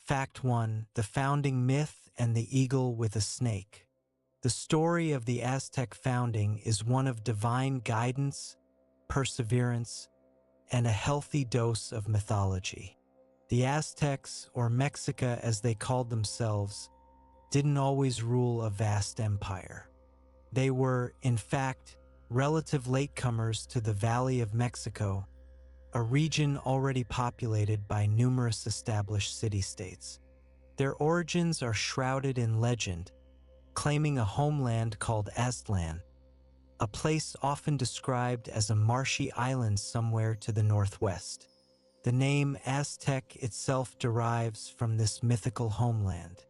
Fact 1. The founding myth and the eagle with a snake. The story of the Aztec founding is one of divine guidance, perseverance, and a healthy dose of mythology. The Aztecs, or Mexica as they called themselves, didn't always rule a vast empire. They were, in fact, relative latecomers to the Valley of Mexico, a region already populated by numerous established city-states. Their origins are shrouded in legend, claiming a homeland called Aztlan, a place often described as a marshy island somewhere to the northwest. The name Aztec itself derives from this mythical homeland.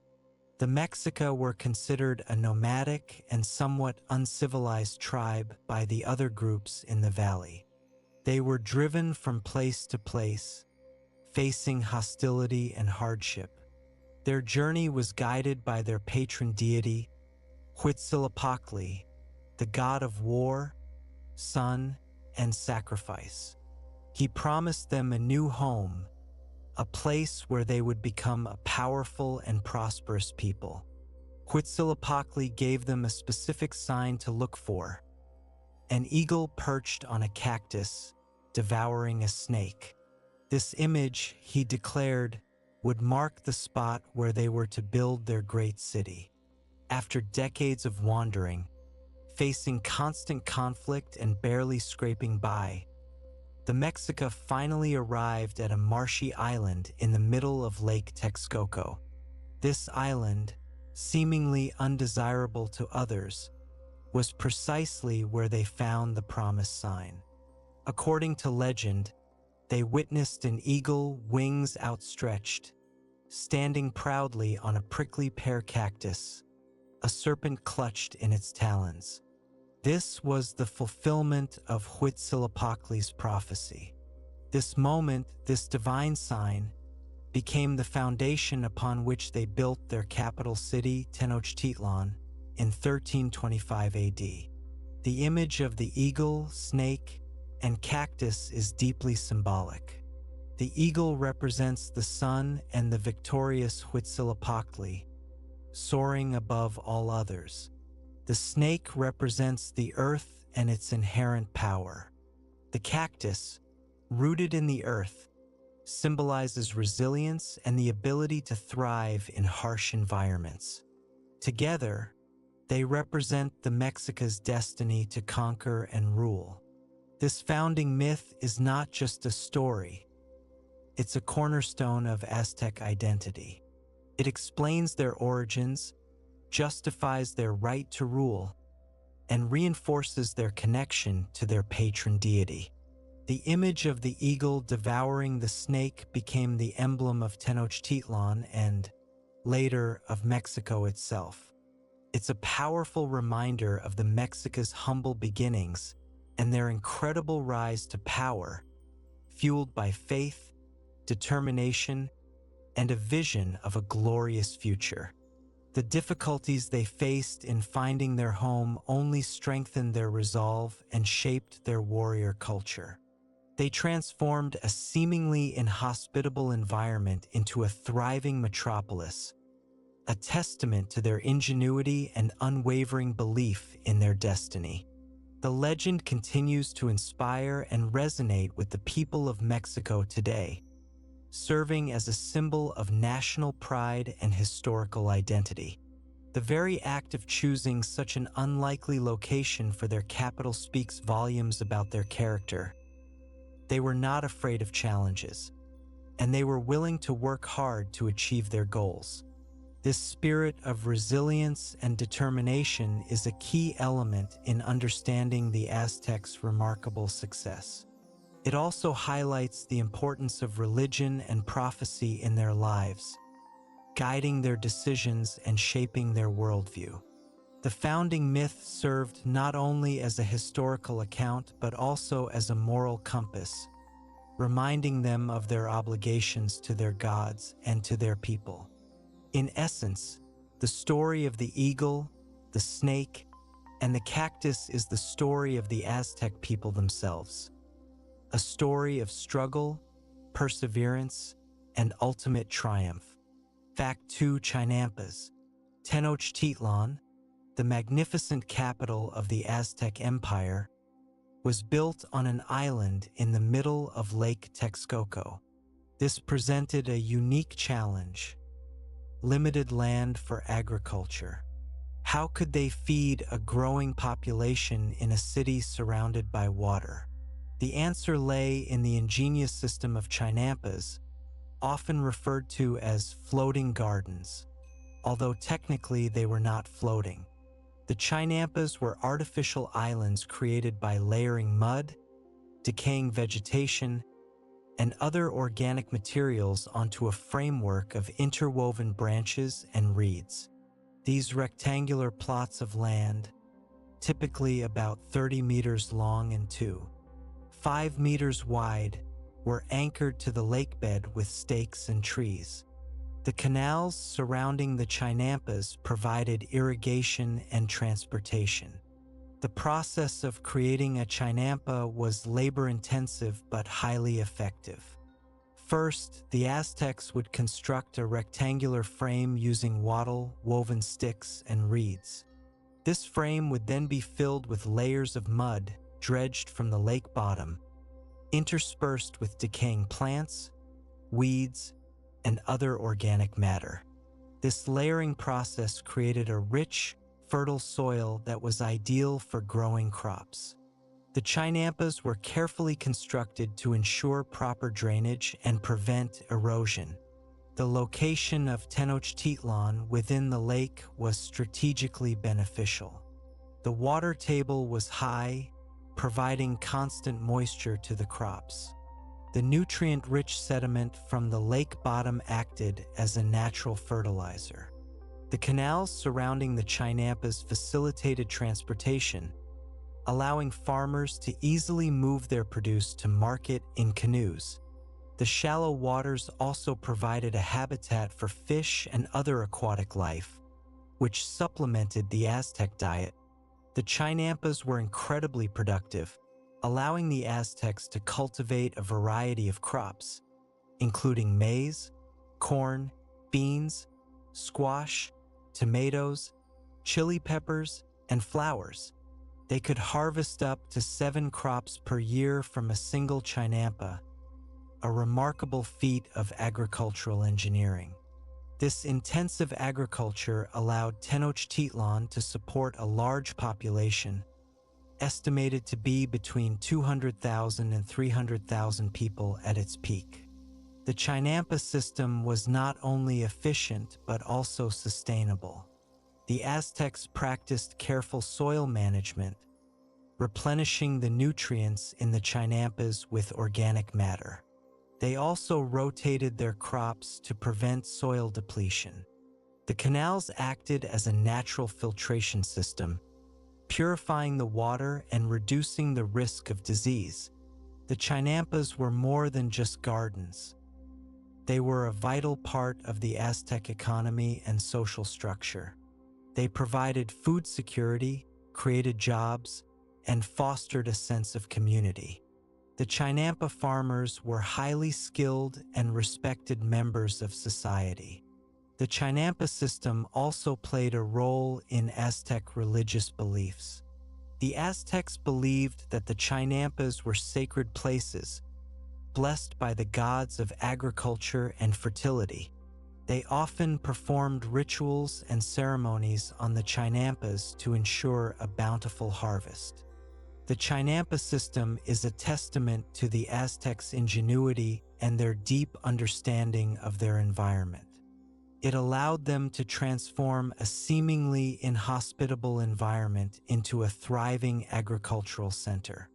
The Mexica were considered a nomadic and somewhat uncivilized tribe by the other groups in the valley. They were driven from place to place, facing hostility and hardship. Their journey was guided by their patron deity, Huitzilopochtli, the god of war, sun, and sacrifice. He promised them a new home, a place where they would become a powerful and prosperous people. Huitzilopochtli gave them a specific sign to look for: an eagle perched on a cactus, devouring a snake. This image, he declared, would mark the spot where they were to build their great city. After decades of wandering, facing constant conflict and barely scraping by, the Mexica finally arrived at a marshy island in the middle of Lake Texcoco. This island, seemingly undesirable to others, was precisely where they found the promised sign. According to legend, they witnessed an eagle, wings outstretched, standing proudly on a prickly pear cactus, a serpent clutched in its talons. This was the fulfillment of Huitzilopochtli's prophecy. This moment, this divine sign, became the foundation upon which they built their capital city, Tenochtitlan, in 1325 AD. The image of the eagle, snake, and cactus is deeply symbolic. The eagle represents the sun and the victorious Huitzilopochtli, soaring above all others. The snake represents the earth and its inherent power. The cactus, rooted in the earth, symbolizes resilience and the ability to thrive in harsh environments. Together, they represent the Mexica's destiny to conquer and rule. This founding myth is not just a story. It's a cornerstone of Aztec identity. It explains their origins, justifies their right to rule, and reinforces their connection to their patron deity. The image of the eagle devouring the snake became the emblem of Tenochtitlan and, later, of Mexico itself. It's a powerful reminder of the Mexica's humble beginnings and their incredible rise to power, fueled by faith, determination, and a vision of a glorious future. The difficulties they faced in finding their home only strengthened their resolve and shaped their warrior culture. They transformed a seemingly inhospitable environment into a thriving metropolis, a testament to their ingenuity and unwavering belief in their destiny. The legend continues to inspire and resonate with the people of Mexico today, serving as a symbol of national pride and historical identity. The very act of choosing such an unlikely location for their capital speaks volumes about their character. They were not afraid of challenges, and they were willing to work hard to achieve their goals. This spirit of resilience and determination is a key element in understanding the Aztecs' remarkable success. It also highlights the importance of religion and prophecy in their lives, guiding their decisions and shaping their worldview. The founding myth served not only as a historical account but also as a moral compass, reminding them of their obligations to their gods and to their people. In essence, the story of the eagle, the snake, and the cactus is the story of the Aztec people themselves. A story of struggle, perseverance, and ultimate triumph. Fact 2: Chinampas. Tenochtitlan, the magnificent capital of the Aztec Empire, was built on an island in the middle of Lake Texcoco. This presented a unique challenge: limited land for agriculture. How could they feed a growing population in a city surrounded by water? The answer lay in the ingenious system of chinampas, often referred to as floating gardens, although technically they were not floating. The chinampas were artificial islands created by layering mud, decaying vegetation, and other organic materials onto a framework of interwoven branches and reeds. These rectangular plots of land, typically about 30 meters long and 5 meters wide, were anchored to the lakebed with stakes and trees. The canals surrounding the chinampas provided irrigation and transportation. The process of creating a chinampa was labor-intensive but highly effective. First, the Aztecs would construct a rectangular frame using wattle, woven sticks, and reeds. This frame would then be filled with layers of mud dredged from the lake bottom, interspersed with decaying plants, weeds, and other organic matter. This layering process created a rich, fertile soil that was ideal for growing crops. The chinampas were carefully constructed to ensure proper drainage and prevent erosion. The location of Tenochtitlan within the lake was strategically beneficial. The water table was high, providing constant moisture to the crops. The nutrient-rich sediment from the lake bottom acted as a natural fertilizer. The canals surrounding the chinampas facilitated transportation, allowing farmers to easily move their produce to market in canoes. The shallow waters also provided a habitat for fish and other aquatic life, which supplemented the Aztec diet. The chinampas were incredibly productive, allowing the Aztecs to cultivate a variety of crops, including maize, corn, beans, squash, tomatoes, chili peppers, and flowers. They could harvest up to 7 crops per year from a single chinampa, a remarkable feat of agricultural engineering. This intensive agriculture allowed Tenochtitlan to support a large population, estimated to be between 200,000 and 300,000 people at its peak. The chinampa system was not only efficient but also sustainable. The Aztecs practiced careful soil management, replenishing the nutrients in the chinampas with organic matter. They also rotated their crops to prevent soil depletion. The canals acted as a natural filtration system, purifying the water and reducing the risk of disease. The chinampas were more than just gardens. They were a vital part of the Aztec economy and social structure. They provided food security, created jobs, and fostered a sense of community. The chinampa farmers were highly skilled and respected members of society. The chinampa system also played a role in Aztec religious beliefs. The Aztecs believed that the chinampas were sacred places, blessed by the gods of agriculture and fertility. They often performed rituals and ceremonies on the chinampas to ensure a bountiful harvest. The chinampa system is a testament to the Aztecs' ingenuity and their deep understanding of their environment. It allowed them to transform a seemingly inhospitable environment into a thriving agricultural center.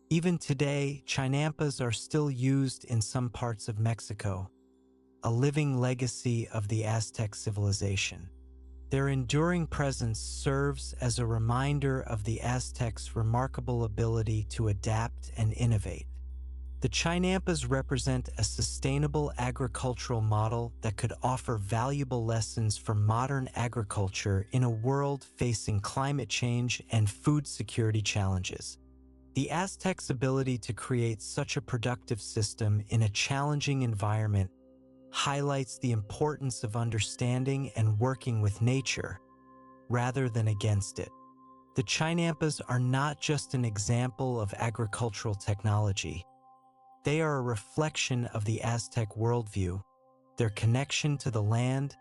Even today, chinampas are still used in some parts of Mexico, a living legacy of the Aztec civilization. Their enduring presence serves as a reminder of the Aztecs' remarkable ability to adapt and innovate. The chinampas represent a sustainable agricultural model that could offer valuable lessons for modern agriculture in a world facing climate change and food security challenges. The Aztecs' ability to create such a productive system in a challenging environment highlights the importance of understanding and working with nature rather than against it. The Chinampas are not just an example of agricultural technology. They are a reflection of the Aztec worldview, their connection to the land,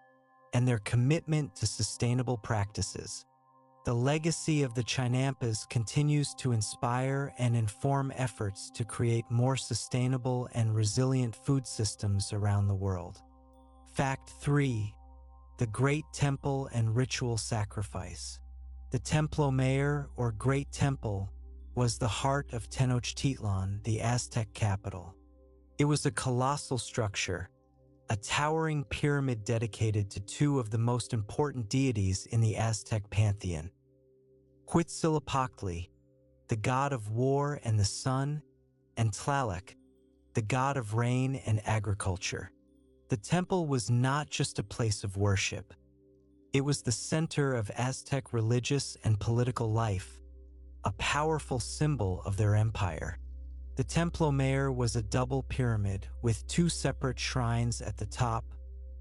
and their commitment to sustainable practices. The legacy of the Chinampas continues to inspire and inform efforts to create more sustainable and resilient food systems around the world. Fact 3. The Great Temple and Ritual Sacrifice. The Templo Mayor, or Great Temple, was the heart of Tenochtitlan, the Aztec capital. It was a colossal structure, a towering pyramid dedicated to two of the most important deities in the Aztec pantheon: Huitzilopochtli, the god of war and the sun, and Tlaloc, the god of rain and agriculture. The temple was not just a place of worship. It was the center of Aztec religious and political life, a powerful symbol of their empire. The Templo Mayor was a double pyramid with two separate shrines at the top,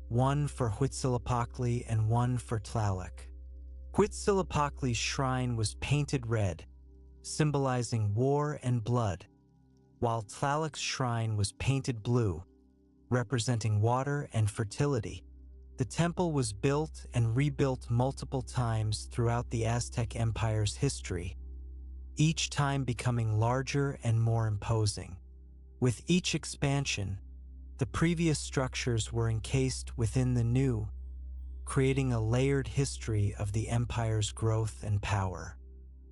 one for Huitzilopochtli and one for Tlaloc. Huitzilopochtli's shrine was painted red, symbolizing war and blood, while Tlaloc's shrine was painted blue, representing water and fertility. The temple was built and rebuilt multiple times throughout the Aztec Empire's history, each time becoming larger and more imposing. With each expansion, the previous structures were encased within the new, creating a layered history of the empire's growth and power.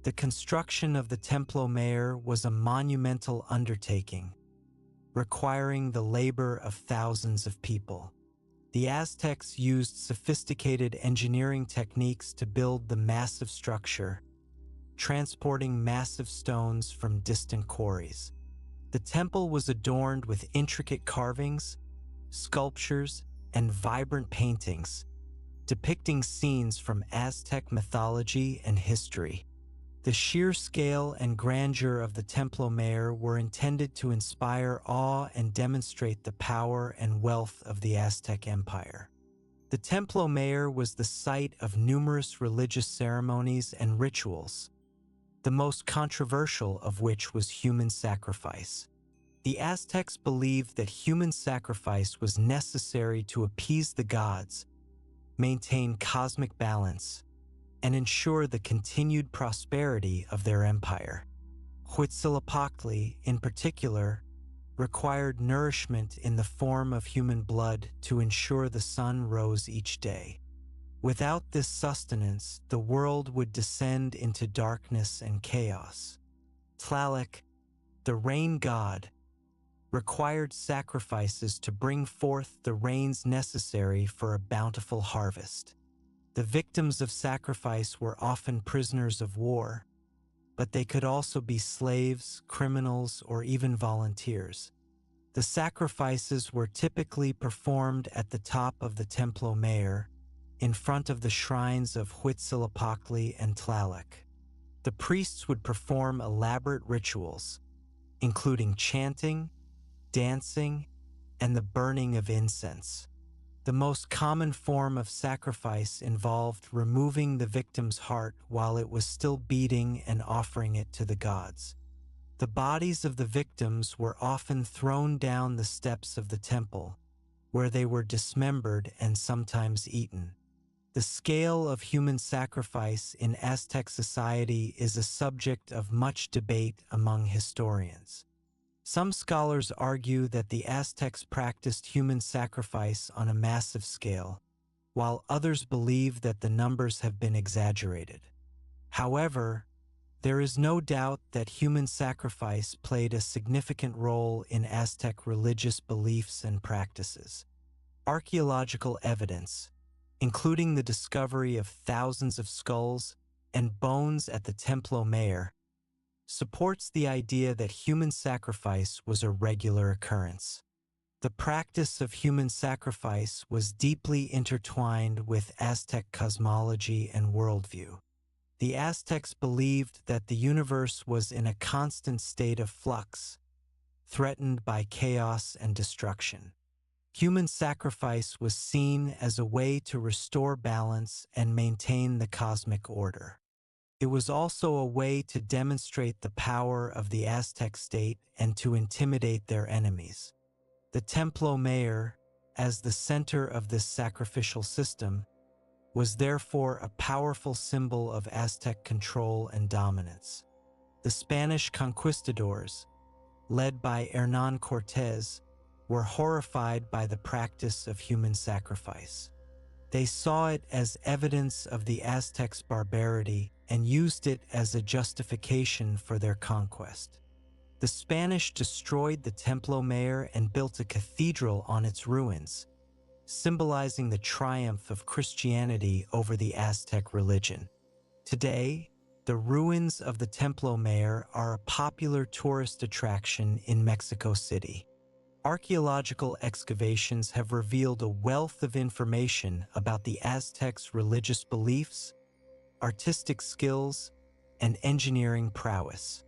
The construction of the Templo Mayor was a monumental undertaking, requiring the labor of thousands of people. The Aztecs used sophisticated engineering techniques to build the massive structure, transporting massive stones from distant quarries. The temple was adorned with intricate carvings, sculptures, and vibrant paintings, depicting scenes from Aztec mythology and history. The sheer scale and grandeur of the Templo Mayor were intended to inspire awe and demonstrate the power and wealth of the Aztec Empire. The Templo Mayor was the site of numerous religious ceremonies and rituals, the most controversial of which was human sacrifice. The Aztecs believed that human sacrifice was necessary to appease the gods, maintain cosmic balance, and ensure the continued prosperity of their empire. Huitzilopochtli, in particular, required nourishment in the form of human blood to ensure the sun rose each day. Without this sustenance, the world would descend into darkness and chaos. Tlaloc, the rain god, required sacrifices to bring forth the rains necessary for a bountiful harvest. The victims of sacrifice were often prisoners of war, but they could also be slaves, criminals, or even volunteers. The sacrifices were typically performed at the top of the Templo Mayor, in front of the shrines of Huitzilopochtli and Tlaloc. The priests would perform elaborate rituals, including chanting, dancing, and the burning of incense. The most common form of sacrifice involved removing the victim's heart while it was still beating and offering it to the gods. The bodies of the victims were often thrown down the steps of the temple, where they were dismembered and sometimes eaten. The scale of human sacrifice in Aztec society is a subject of much debate among historians. Some scholars argue that the Aztecs practiced human sacrifice on a massive scale, while others believe that the numbers have been exaggerated. However, there is no doubt that human sacrifice played a significant role in Aztec religious beliefs and practices. Archaeological evidence, including the discovery of thousands of skulls and bones at the Templo Mayor, supports the idea that human sacrifice was a regular occurrence. The practice of human sacrifice was deeply intertwined with Aztec cosmology and worldview. The Aztecs believed that the universe was in a constant state of flux, threatened by chaos and destruction. Human sacrifice was seen as a way to restore balance and maintain the cosmic order. It was also a way to demonstrate the power of the Aztec state and to intimidate their enemies. The Templo Mayor, as the center of this sacrificial system, was therefore a powerful symbol of Aztec control and dominance. The Spanish conquistadors, led by Hernán Cortés, were horrified by the practice of human sacrifice. They saw it as evidence of the Aztecs' barbarity and used it as a justification for their conquest. The Spanish destroyed the Templo Mayor and built a cathedral on its ruins, symbolizing the triumph of Christianity over the Aztec religion. Today, the ruins of the Templo Mayor are a popular tourist attraction in Mexico City. Archaeological excavations have revealed a wealth of information about the Aztecs' religious beliefs, artistic skills, and engineering prowess.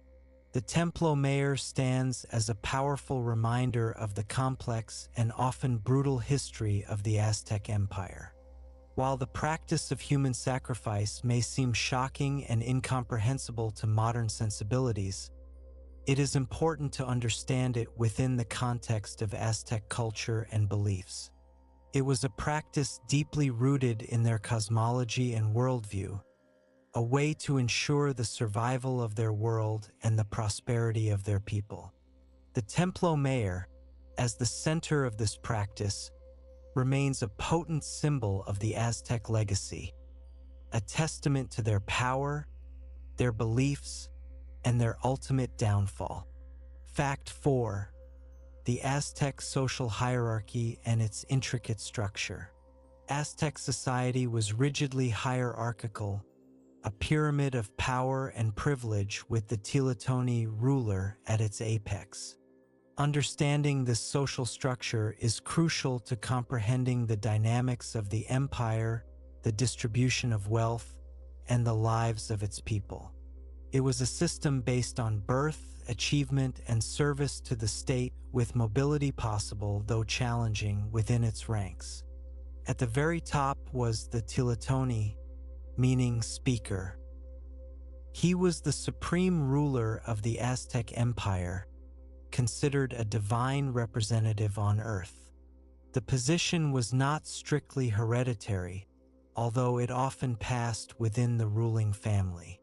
The Templo Mayor stands as a powerful reminder of the complex and often brutal history of the Aztec Empire. While the practice of human sacrifice may seem shocking and incomprehensible to modern sensibilities, it is important to understand it within the context of Aztec culture and beliefs. It was a practice deeply rooted in their cosmology and worldview, a way to ensure the survival of their world and the prosperity of their people. The Templo Mayor, as the center of this practice, remains a potent symbol of the Aztec legacy, a testament to their power, their beliefs, and their ultimate downfall. Fact 4. The Aztec social hierarchy and its intricate structure. Aztec society was rigidly hierarchical, a pyramid of power and privilege with the Tlatoani ruler at its apex. Understanding this social structure is crucial to comprehending the dynamics of the empire, the distribution of wealth, and the lives of its people. It was a system based on birth, achievement, and service to the state, with mobility possible, though challenging, within its ranks. At the very top was the Tlatoani, meaning speaker. He was the supreme ruler of the Aztec Empire, considered a divine representative on Earth. The position was not strictly hereditary, although it often passed within the ruling family.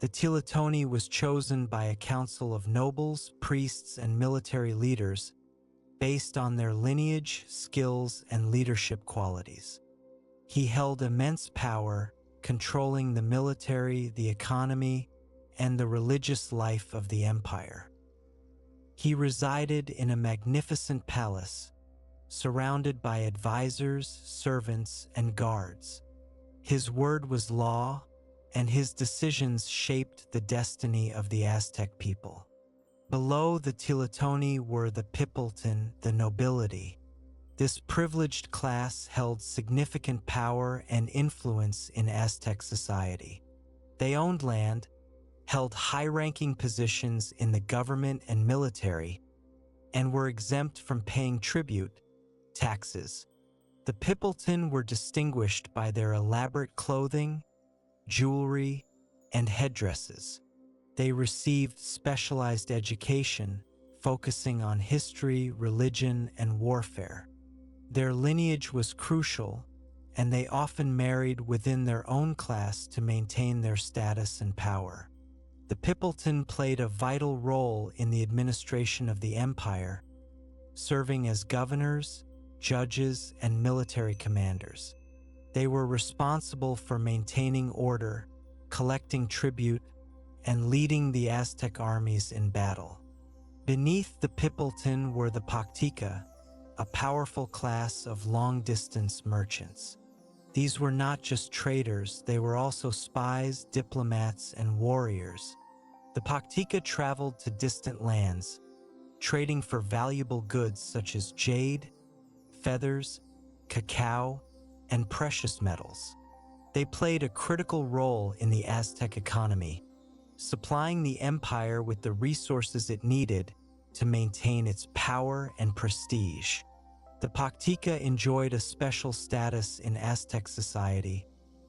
The Tlatoani was chosen by a council of nobles, priests, and military leaders based on their lineage, skills, and leadership qualities. He held immense power, controlling the military, the economy, and the religious life of the empire. He resided in a magnificent palace, surrounded by advisors, servants, and guards. His word was law, and his decisions shaped the destiny of the Aztec people. Below the Tlatoani were the Pipiltin, the nobility. This privileged class held significant power and influence in Aztec society. They owned land, held high-ranking positions in the government and military, and were exempt from paying tribute, taxes. The Pipiltin were distinguished by their elaborate clothing, jewelry, and headdresses. They received specialized education, focusing on history, religion, and warfare. Their lineage was crucial, and they often married within their own class to maintain their status and power. The Pipiltin played a vital role in the administration of the empire, serving as governors, judges, and military commanders. They were responsible for maintaining order, collecting tribute, and leading the Aztec armies in battle. Beneath the Pipiltin were the Paktika, a powerful class of long-distance merchants. These were not just traders, they were also spies, diplomats, and warriors. The Paktika traveled to distant lands, trading for valuable goods such as jade, feathers, cacao, and precious metals. They played a critical role in the Aztec economy, supplying the empire with the resources it needed to maintain its power and prestige. The Pactica enjoyed a special status in Aztec society,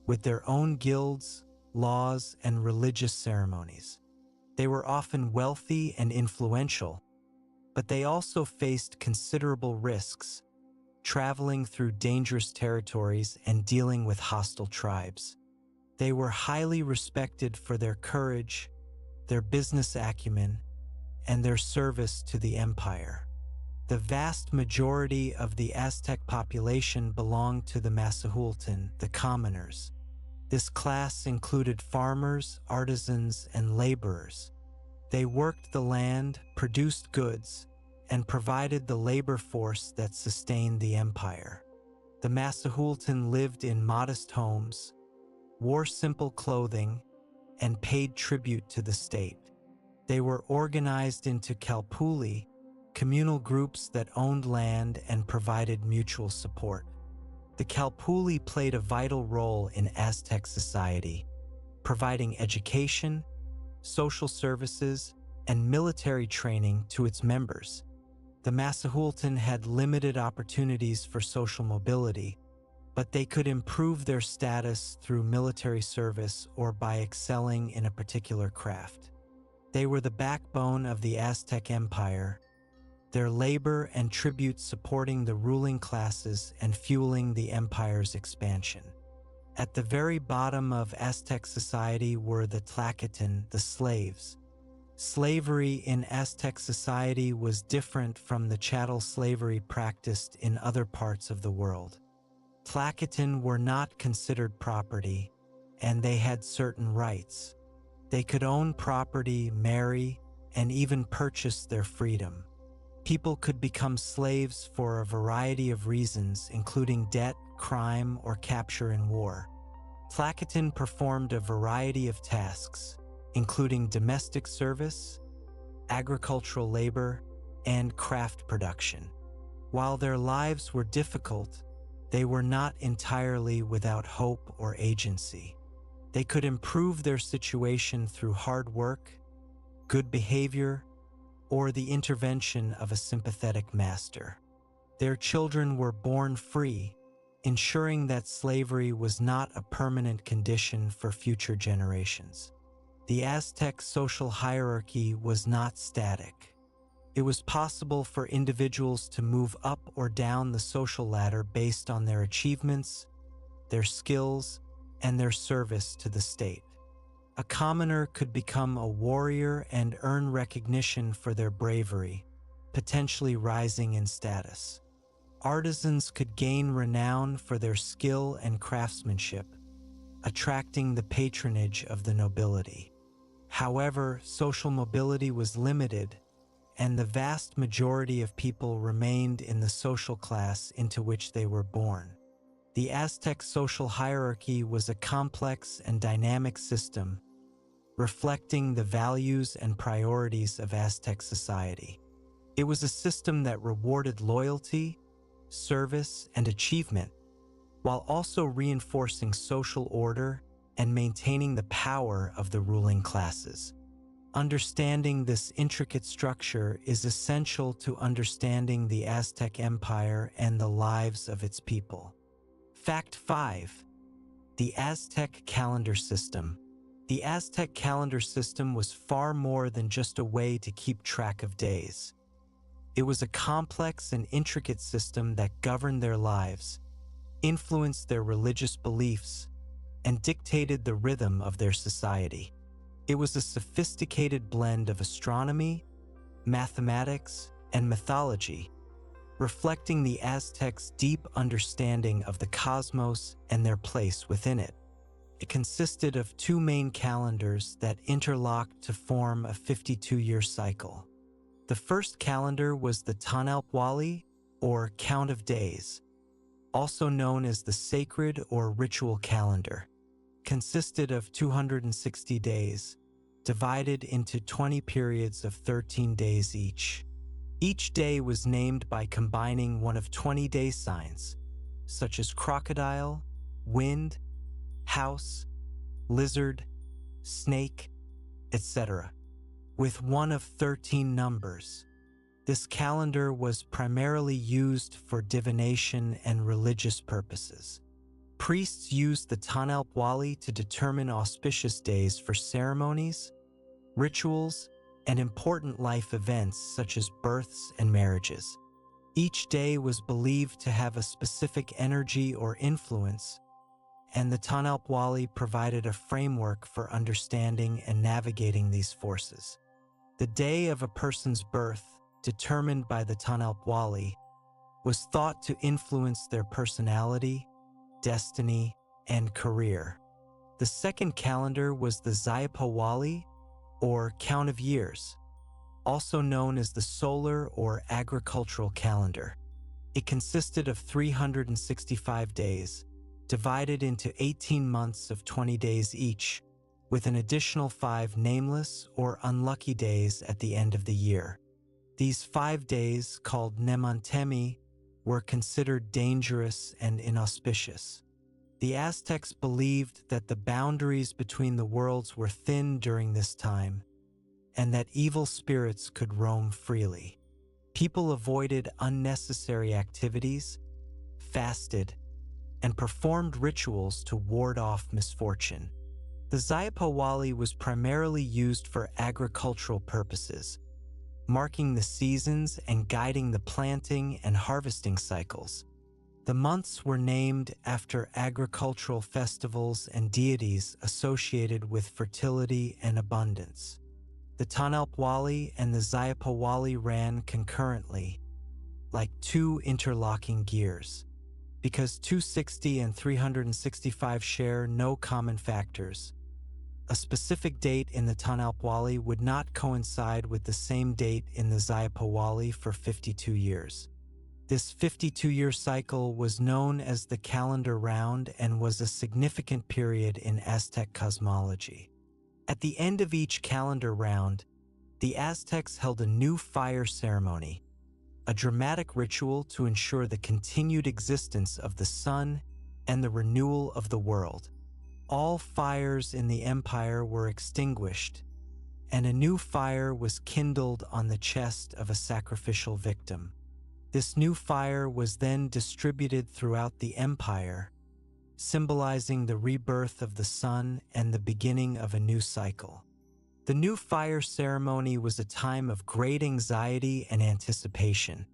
with their own guilds, laws, and religious ceremonies. They were often wealthy and influential, but they also faced considerable risks, traveling through dangerous territories and dealing with hostile tribes. They were highly respected for their courage, their business acumen, and their service to the empire. The vast majority of the Aztec population belonged to the Masahualtin, the commoners. This class included farmers, artisans, and laborers. They worked the land, produced goods, and provided the labor force that sustained the empire. The Masahualtin lived in modest homes, wore simple clothing, and paid tribute to the state. They were organized into kalpuli, communal groups that owned land and provided mutual support. The kalpuli played a vital role in Aztec society, providing education, social services, and military training to its members. The Masahualtin had limited opportunities for social mobility, but they could improve their status through military service or by excelling in a particular craft. They were the backbone of the Aztec Empire, their labor and tribute supporting the ruling classes and fueling the empire's expansion. At the very bottom of Aztec society were the Tlacotin, the slaves. Slavery in Aztec society was different from the chattel slavery practiced in other parts of the world. Tlacotin were not considered property, and they had certain rights. They could own property, marry, and even purchase their freedom. People could become slaves for a variety of reasons, including debt, crime, or capture in war. Tlacotin performed a variety of tasks, including domestic service, agricultural labor, and craft production. While their lives were difficult, they were not entirely without hope or agency. They could improve their situation through hard work, good behavior, or the intervention of a sympathetic master. Their children were born free, ensuring that slavery was not a permanent condition for future generations. The Aztec social hierarchy was not static. It was possible for individuals to move up or down the social ladder based on their achievements, their skills, and their service to the state. A commoner could become a warrior and earn recognition for their bravery, potentially rising in status. Artisans could gain renown for their skill and craftsmanship, attracting the patronage of the nobility. However, social mobility was limited, and the vast majority of people remained in the social class into which they were born. The Aztec social hierarchy was a complex and dynamic system, reflecting the values and priorities of Aztec society. It was a system that rewarded loyalty, service, and achievement, while also reinforcing social order and maintaining the power of the ruling classes. Understanding this intricate structure is essential to understanding the Aztec Empire and the lives of its people. Fact 5. The Aztec calendar system. The Aztec calendar system was far more than just a way to keep track of days. It was a complex and intricate system that governed their lives, influenced their religious beliefs, and dictated the rhythm of their society. It was a sophisticated blend of astronomy, mathematics, and mythology, reflecting the Aztecs' deep understanding of the cosmos and their place within it. It consisted of two main calendars that interlocked to form a 52-year cycle. The first calendar was the Tanalpwali, or Count of Days, also known as the Sacred or Ritual Calendar. Consisted of 260 days, divided into 20 periods of 13 days each. Each day was named by combining one of 20 day signs, such as crocodile, wind, house, lizard, snake, etc., with one of 13 numbers. This calendar was primarily used for divination and religious purposes. Priests used the Tanalpwali to determine auspicious days for ceremonies, rituals, and important life events such as births and marriages. Each day was believed to have a specific energy or influence, and the Tanalpwali provided a framework for understanding and navigating these forces. The day of a person's birth, determined by the Tanalpwali, was thought to influence their personality, destiny, and career. The second calendar was the Zayapawali, or Count of Years, also known as the solar or agricultural calendar. It consisted of 365 days, divided into 18 months of 20 days each, with an additional 5 nameless or unlucky days at the end of the year. These 5 days, called Nemantemi, were considered dangerous and inauspicious. The Aztecs believed that the boundaries between the worlds were thin during this time, and that evil spirits could roam freely. People avoided unnecessary activities, fasted, and performed rituals to ward off misfortune. The Zayapawali was primarily used for agricultural purposes, marking the seasons and guiding the planting and harvesting cycles. The months were named after agricultural festivals and deities associated with fertility and abundance. The Tanalpwali and the Zayapawali ran concurrently, like two interlocking gears. Because 260 and 365 share no common factors, a specific date in the Tanalpwali would not coincide with the same date in the Zayapawali for 52 years. This 52-year cycle was known as the calendar round and was a significant period in Aztec cosmology. At the end of each calendar round, the Aztecs held a new fire ceremony, a dramatic ritual to ensure the continued existence of the sun and the renewal of the world. All fires in the empire were extinguished, and a new fire was kindled on the chest of a sacrificial victim. This new fire was then distributed throughout the empire, symbolizing the rebirth of the sun and the beginning of a new cycle. The new fire ceremony was a time of great anxiety and anticipation,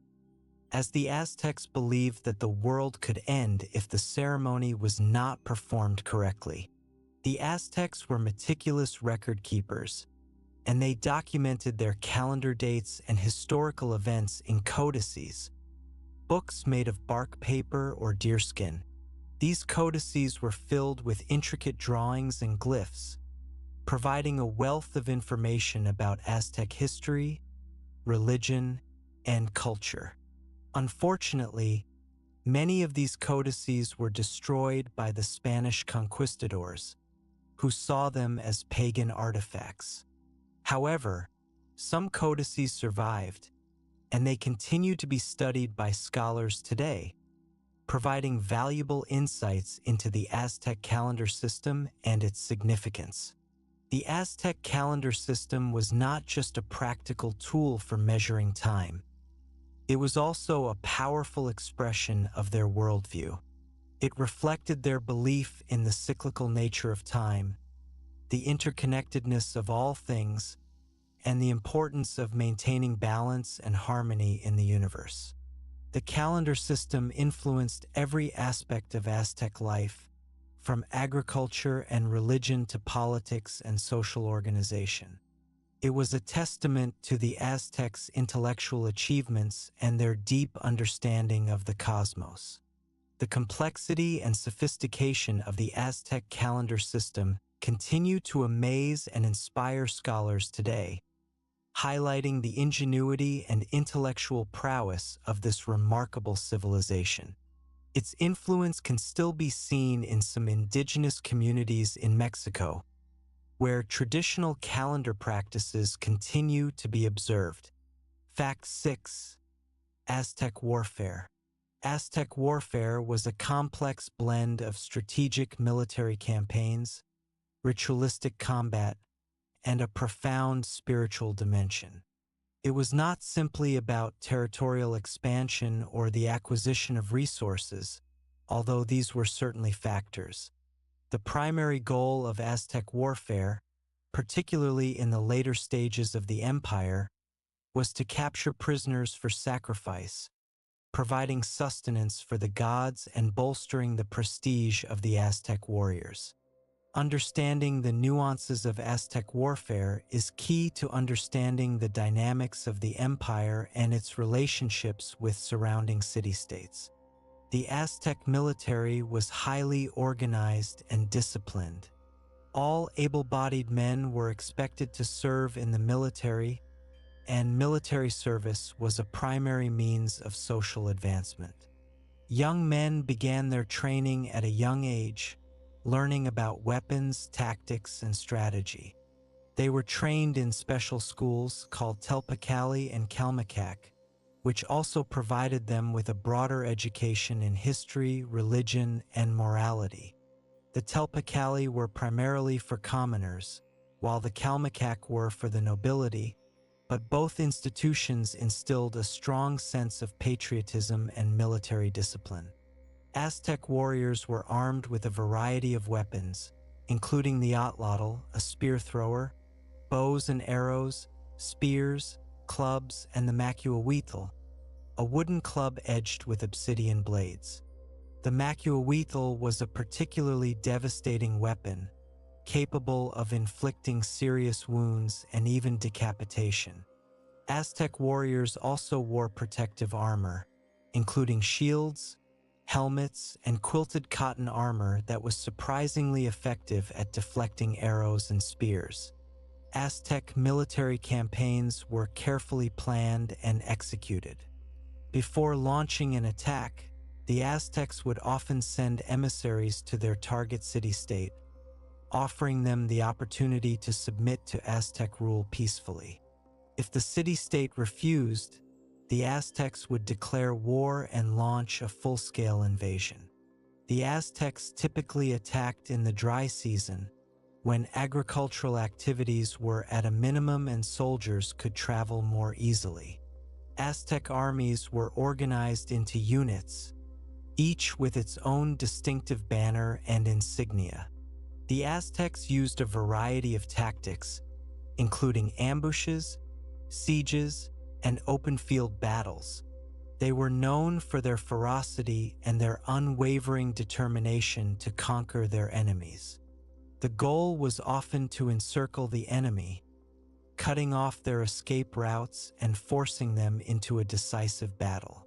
as the Aztecs believed that the world could end if the ceremony was not performed correctly. The Aztecs were meticulous record keepers, and they documented their calendar dates and historical events in codices, books made of bark paper or deerskin. These codices were filled with intricate drawings and glyphs, providing a wealth of information about Aztec history, religion, and culture. Unfortunately, many of these codices were destroyed by the Spanish conquistadors, who saw them as pagan artifacts. However, some codices survived, and they continue to be studied by scholars today, providing valuable insights into the Aztec calendar system and its significance. The Aztec calendar system was not just a practical tool for measuring time. It was also a powerful expression of their worldview. It reflected their belief in the cyclical nature of time, the interconnectedness of all things, and the importance of maintaining balance and harmony in the universe. The calendar system influenced every aspect of Aztec life, from agriculture and religion to politics and social organization. It was a testament to the Aztecs' intellectual achievements and their deep understanding of the cosmos. The complexity and sophistication of the Aztec calendar system continue to amaze and inspire scholars today, highlighting the ingenuity and intellectual prowess of this remarkable civilization. Its influence can still be seen in some indigenous communities in Mexico, where traditional calendar practices continue to be observed. Fact 6. Aztec warfare. Aztec warfare was a complex blend of strategic military campaigns, ritualistic combat, and a profound spiritual dimension. It was not simply about territorial expansion or the acquisition of resources, although these were certainly factors. The primary goal of Aztec warfare, particularly in the later stages of the empire, was to capture prisoners for sacrifice, providing sustenance for the gods and bolstering the prestige of the Aztec warriors. Understanding the nuances of Aztec warfare is key to understanding the dynamics of the empire and its relationships with surrounding city-states. The Aztec military was highly organized and disciplined. All able-bodied men were expected to serve in the military, and military service was a primary means of social advancement. Young men began their training at a young age, learning about weapons, tactics, and strategy. They were trained in special schools called Telpakali and Kalmakak, which also provided them with a broader education in history, religion, and morality. The Telpakali were primarily for commoners, while the Kalmakak were for the nobility, but both institutions instilled a strong sense of patriotism and military discipline. Aztec warriors were armed with a variety of weapons, including the atlotl, a spear thrower, bows and arrows, spears, clubs, and the macuahuitl, a wooden club edged with obsidian blades. The macuahuitl was a particularly devastating weapon, capable of inflicting serious wounds and even decapitation. Aztec warriors also wore protective armor, including shields, helmets, and quilted cotton armor that was surprisingly effective at deflecting arrows and spears. Aztec military campaigns were carefully planned and executed. Before launching an attack, the Aztecs would often send emissaries to their target city-state, offering them the opportunity to submit to Aztec rule peacefully. If the city-state refused, the Aztecs would declare war and launch a full-scale invasion. The Aztecs typically attacked in the dry season, when agricultural activities were at a minimum and soldiers could travel more easily. Aztec armies were organized into units, each with its own distinctive banner and insignia. The Aztecs used a variety of tactics, including ambushes, sieges, and open-field battles. They were known for their ferocity and their unwavering determination to conquer their enemies. The goal was often to encircle the enemy, cutting off their escape routes and forcing them into a decisive battle.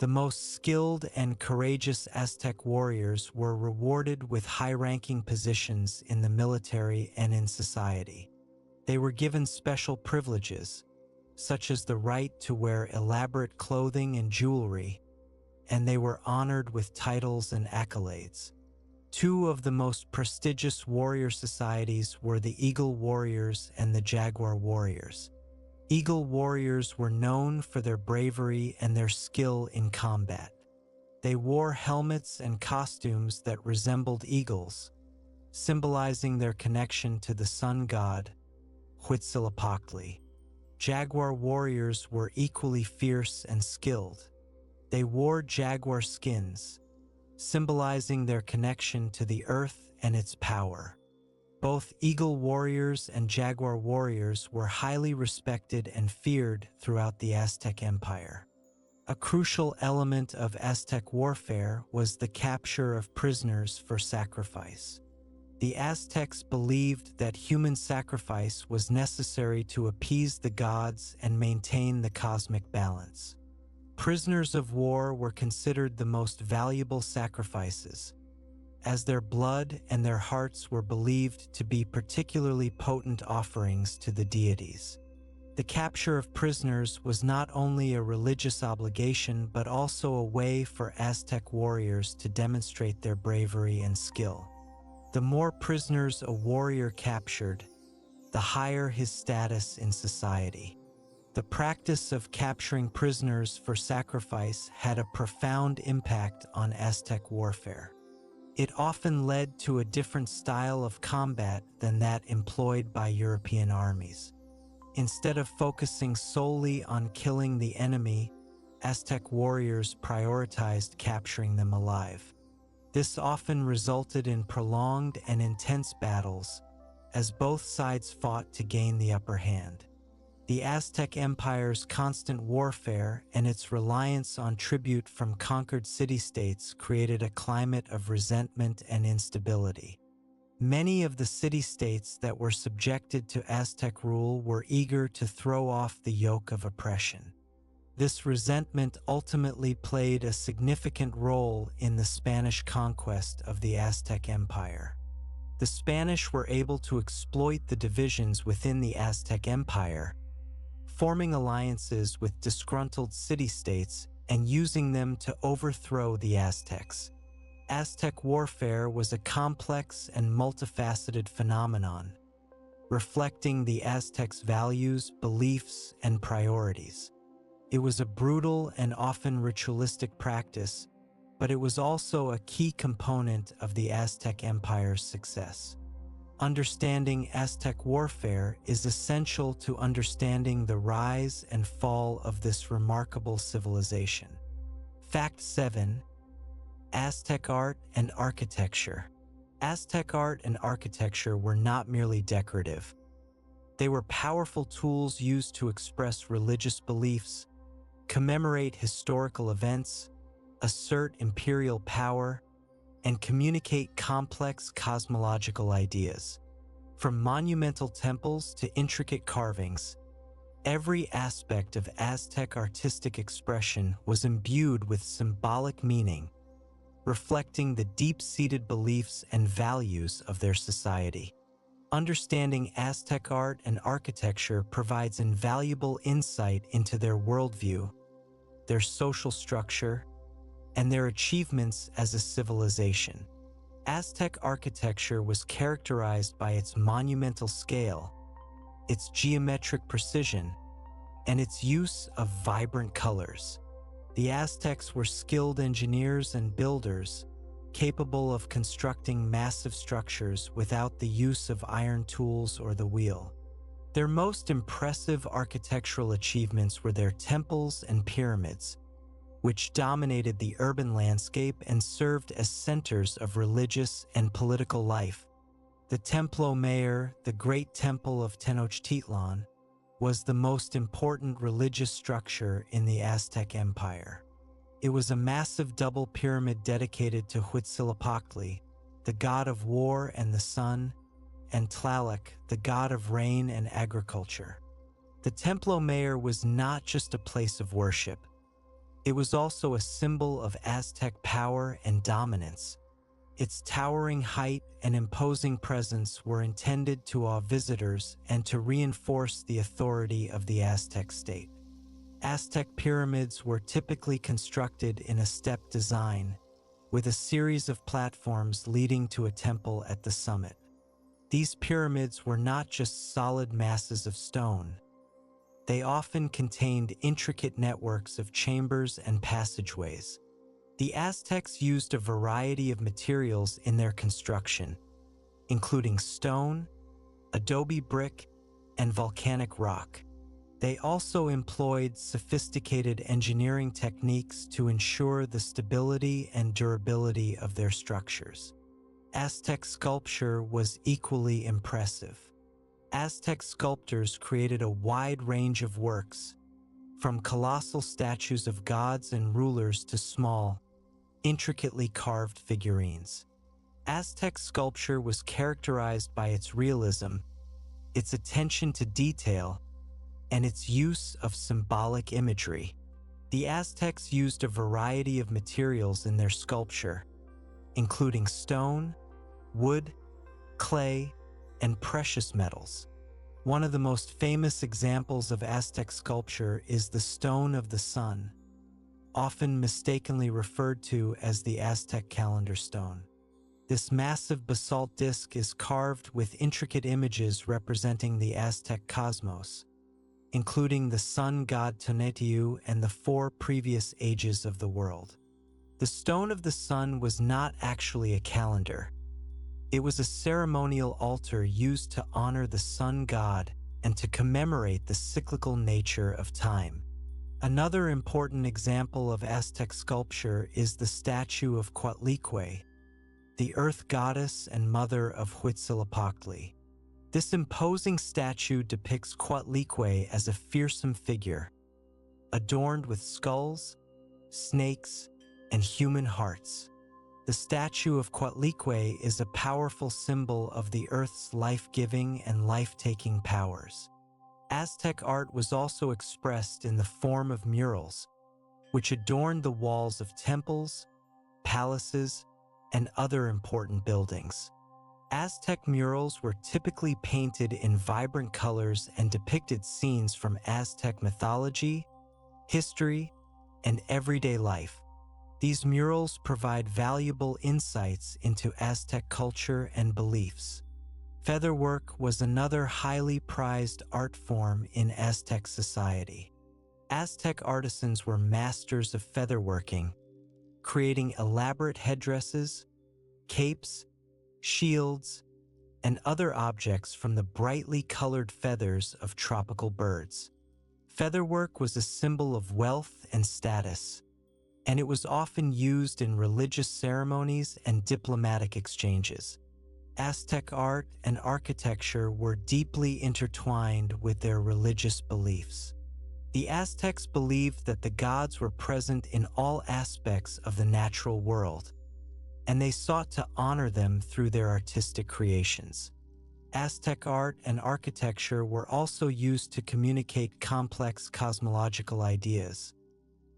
The most skilled and courageous Aztec warriors were rewarded with high-ranking positions in the military and in society. They were given special privileges, such as the right to wear elaborate clothing and jewelry, and they were honored with titles and accolades. Two of the most prestigious warrior societies were the Eagle Warriors and the Jaguar Warriors. Eagle Warriors were known for their bravery and their skill in combat. They wore helmets and costumes that resembled eagles, symbolizing their connection to the sun god, Huitzilopochtli. Jaguar warriors were equally fierce and skilled. They wore jaguar skins, symbolizing their connection to the earth and its power. Both Eagle warriors and Jaguar warriors were highly respected and feared throughout the Aztec Empire. A crucial element of Aztec warfare was the capture of prisoners for sacrifice. The Aztecs believed that human sacrifice was necessary to appease the gods and maintain the cosmic balance. Prisoners of war were considered the most valuable sacrifices, as their blood and their hearts were believed to be particularly potent offerings to the deities. The capture of prisoners was not only a religious obligation but also a way for Aztec warriors to demonstrate their bravery and skill. The more prisoners a warrior captured, the higher his status in society. The practice of capturing prisoners for sacrifice had a profound impact on Aztec warfare. It often led to a different style of combat than that employed by European armies. Instead of focusing solely on killing the enemy, Aztec warriors prioritized capturing them alive. This often resulted in prolonged and intense battles, as both sides fought to gain the upper hand. The Aztec Empire's constant warfare and its reliance on tribute from conquered city-states created a climate of resentment and instability. Many of the city-states that were subjected to Aztec rule were eager to throw off the yoke of oppression. This resentment ultimately played a significant role in the Spanish conquest of the Aztec Empire. The Spanish were able to exploit the divisions within the Aztec Empire, forming alliances with disgruntled city-states and using them to overthrow the Aztecs. Aztec warfare was a complex and multifaceted phenomenon, reflecting the Aztecs' values, beliefs, and priorities. It was a brutal and often ritualistic practice, but it was also a key component of the Aztec Empire's success. Understanding Aztec warfare is essential to understanding the rise and fall of this remarkable civilization. Fact 7. Aztec art and architecture. Aztec art and architecture were not merely decorative. They were powerful tools used to express religious beliefs, commemorate historical events, assert imperial power, and communicate complex cosmological ideas. From monumental temples to intricate carvings, every aspect of Aztec artistic expression was imbued with symbolic meaning, reflecting the deep-seated beliefs and values of their society. Understanding Aztec art and architecture provides invaluable insight into their worldview, their social structure, and their achievements as a civilization. Aztec architecture was characterized by its monumental scale, its geometric precision, and its use of vibrant colors. The Aztecs were skilled engineers and builders, capable of constructing massive structures without the use of iron tools or the wheel. Their most impressive architectural achievements were their temples and pyramids, which dominated the urban landscape and served as centers of religious and political life. The Templo Mayor, the Great Temple of Tenochtitlan, was the most important religious structure in the Aztec Empire. It was a massive double pyramid dedicated to Huitzilopochtli, the god of war and the sun, and Tlaloc, the god of rain and agriculture. The Templo Mayor was not just a place of worship. It was also a symbol of Aztec power and dominance. Its towering height and imposing presence were intended to awe visitors and to reinforce the authority of the Aztec state. Aztec pyramids were typically constructed in a step design, with a series of platforms leading to a temple at the summit. These pyramids were not just solid masses of stone. They often contained intricate networks of chambers and passageways. The Aztecs used a variety of materials in their construction, including stone, adobe brick, and volcanic rock. They also employed sophisticated engineering techniques to ensure the stability and durability of their structures. Aztec sculpture was equally impressive. Aztec sculptors created a wide range of works, from colossal statues of gods and rulers to small, intricately carved figurines. Aztec sculpture was characterized by its realism, its attention to detail, and its use of symbolic imagery. The Aztecs used a variety of materials in their sculpture, including stone, wood, clay, and precious metals. One of the most famous examples of Aztec sculpture is the Stone of the Sun, often mistakenly referred to as the Aztec calendar stone. This massive basalt disc is carved with intricate images representing the Aztec cosmos, including the sun god Tonatiuh and the 4 previous ages of the world. The Stone of the Sun was not actually a calendar. It was a ceremonial altar used to honor the sun god and to commemorate the cyclical nature of time. Another important example of Aztec sculpture is the statue of Coatlicue, the earth goddess and mother of Huitzilopochtli. This imposing statue depicts Coatlicue as a fearsome figure, adorned with skulls, snakes, and human hearts. The statue of Coatlicue is a powerful symbol of the earth's life-giving and life-taking powers. Aztec art was also expressed in the form of murals, which adorned the walls of temples, palaces, and other important buildings. Aztec murals were typically painted in vibrant colors and depicted scenes from Aztec mythology, history, and everyday life. These murals provide valuable insights into Aztec culture and beliefs. Featherwork was another highly prized art form in Aztec society. Aztec artisans were masters of featherworking, creating elaborate headdresses, capes, shields, and other objects from the brightly colored feathers of tropical birds. Featherwork was a symbol of wealth and status, and it was often used in religious ceremonies and diplomatic exchanges. Aztec art and architecture were deeply intertwined with their religious beliefs. The Aztecs believed that the gods were present in all aspects of the natural world, and they sought to honor them through their artistic creations. Aztec art and architecture were also used to communicate complex cosmological ideas,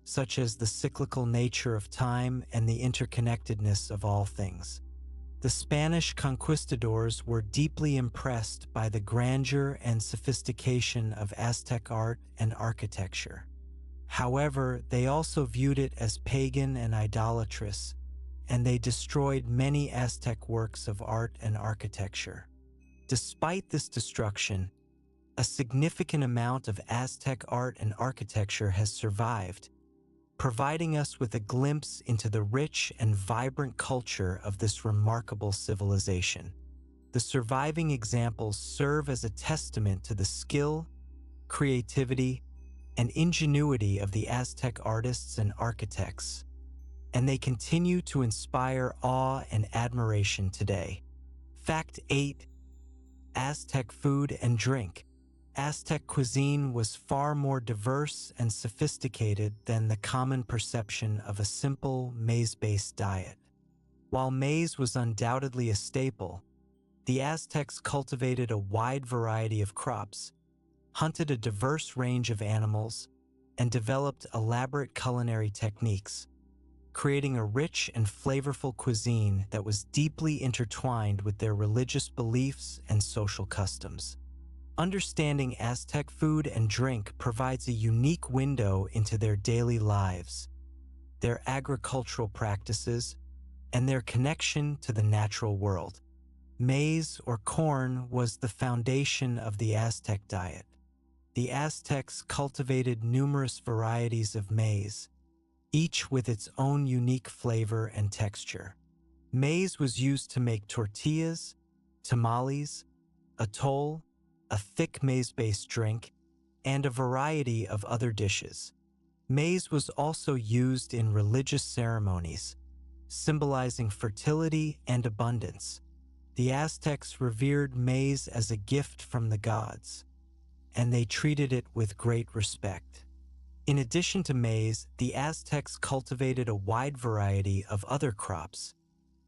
such as the cyclical nature of time and the interconnectedness of all things. The Spanish conquistadors were deeply impressed by the grandeur and sophistication of Aztec art and architecture. However, they also viewed it as pagan and idolatrous, and they destroyed many Aztec works of art and architecture. Despite this destruction, a significant amount of Aztec art and architecture has survived, providing us with a glimpse into the rich and vibrant culture of this remarkable civilization. The surviving examples serve as a testament to the skill, creativity, and ingenuity of the Aztec artists and architects, and they continue to inspire awe and admiration today. Fact 8. Aztec food and drink. Aztec cuisine was far more diverse and sophisticated than the common perception of a simple maize-based diet. While maize was undoubtedly a staple, the Aztecs cultivated a wide variety of crops, hunted a diverse range of animals, and developed elaborate culinary techniques, creating a rich and flavorful cuisine that was deeply intertwined with their religious beliefs and social customs. Understanding Aztec food and drink provides a unique window into their daily lives, their agricultural practices, and their connection to the natural world. Maize or corn was the foundation of the Aztec diet. The Aztecs cultivated numerous varieties of maize, each with its own unique flavor and texture. Maize was used to make tortillas, tamales, atole, a thick maize-based drink, and a variety of other dishes. Maize was also used in religious ceremonies, symbolizing fertility and abundance. The Aztecs revered maize as a gift from the gods, and they treated it with great respect. In addition to maize, the Aztecs cultivated a wide variety of other crops,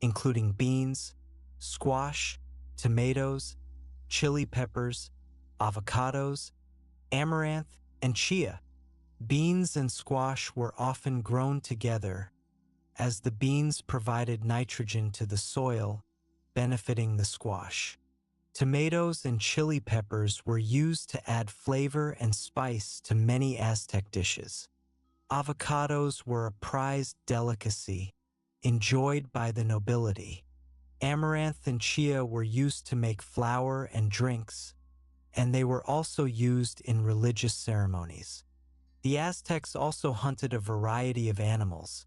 including beans, squash, tomatoes, chili peppers, avocados, amaranth, and chia. Beans and squash were often grown together, as the beans provided nitrogen to the soil, benefiting the squash. Tomatoes and chili peppers were used to add flavor and spice to many Aztec dishes. Avocados were a prized delicacy, enjoyed by the nobility. Amaranth and chia were used to make flour and drinks, and they were also used in religious ceremonies. The Aztecs also hunted a variety of animals,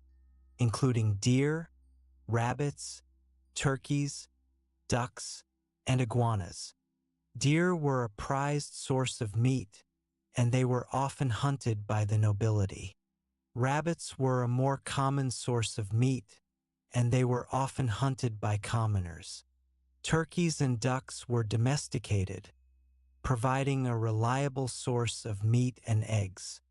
including deer, rabbits, turkeys, ducks, and iguanas. Deer were a prized source of meat, and they were often hunted by the nobility. Rabbits were a more common source of meat, and they were often hunted by commoners. Turkeys and ducks were domesticated, providing a reliable source of meat and eggs.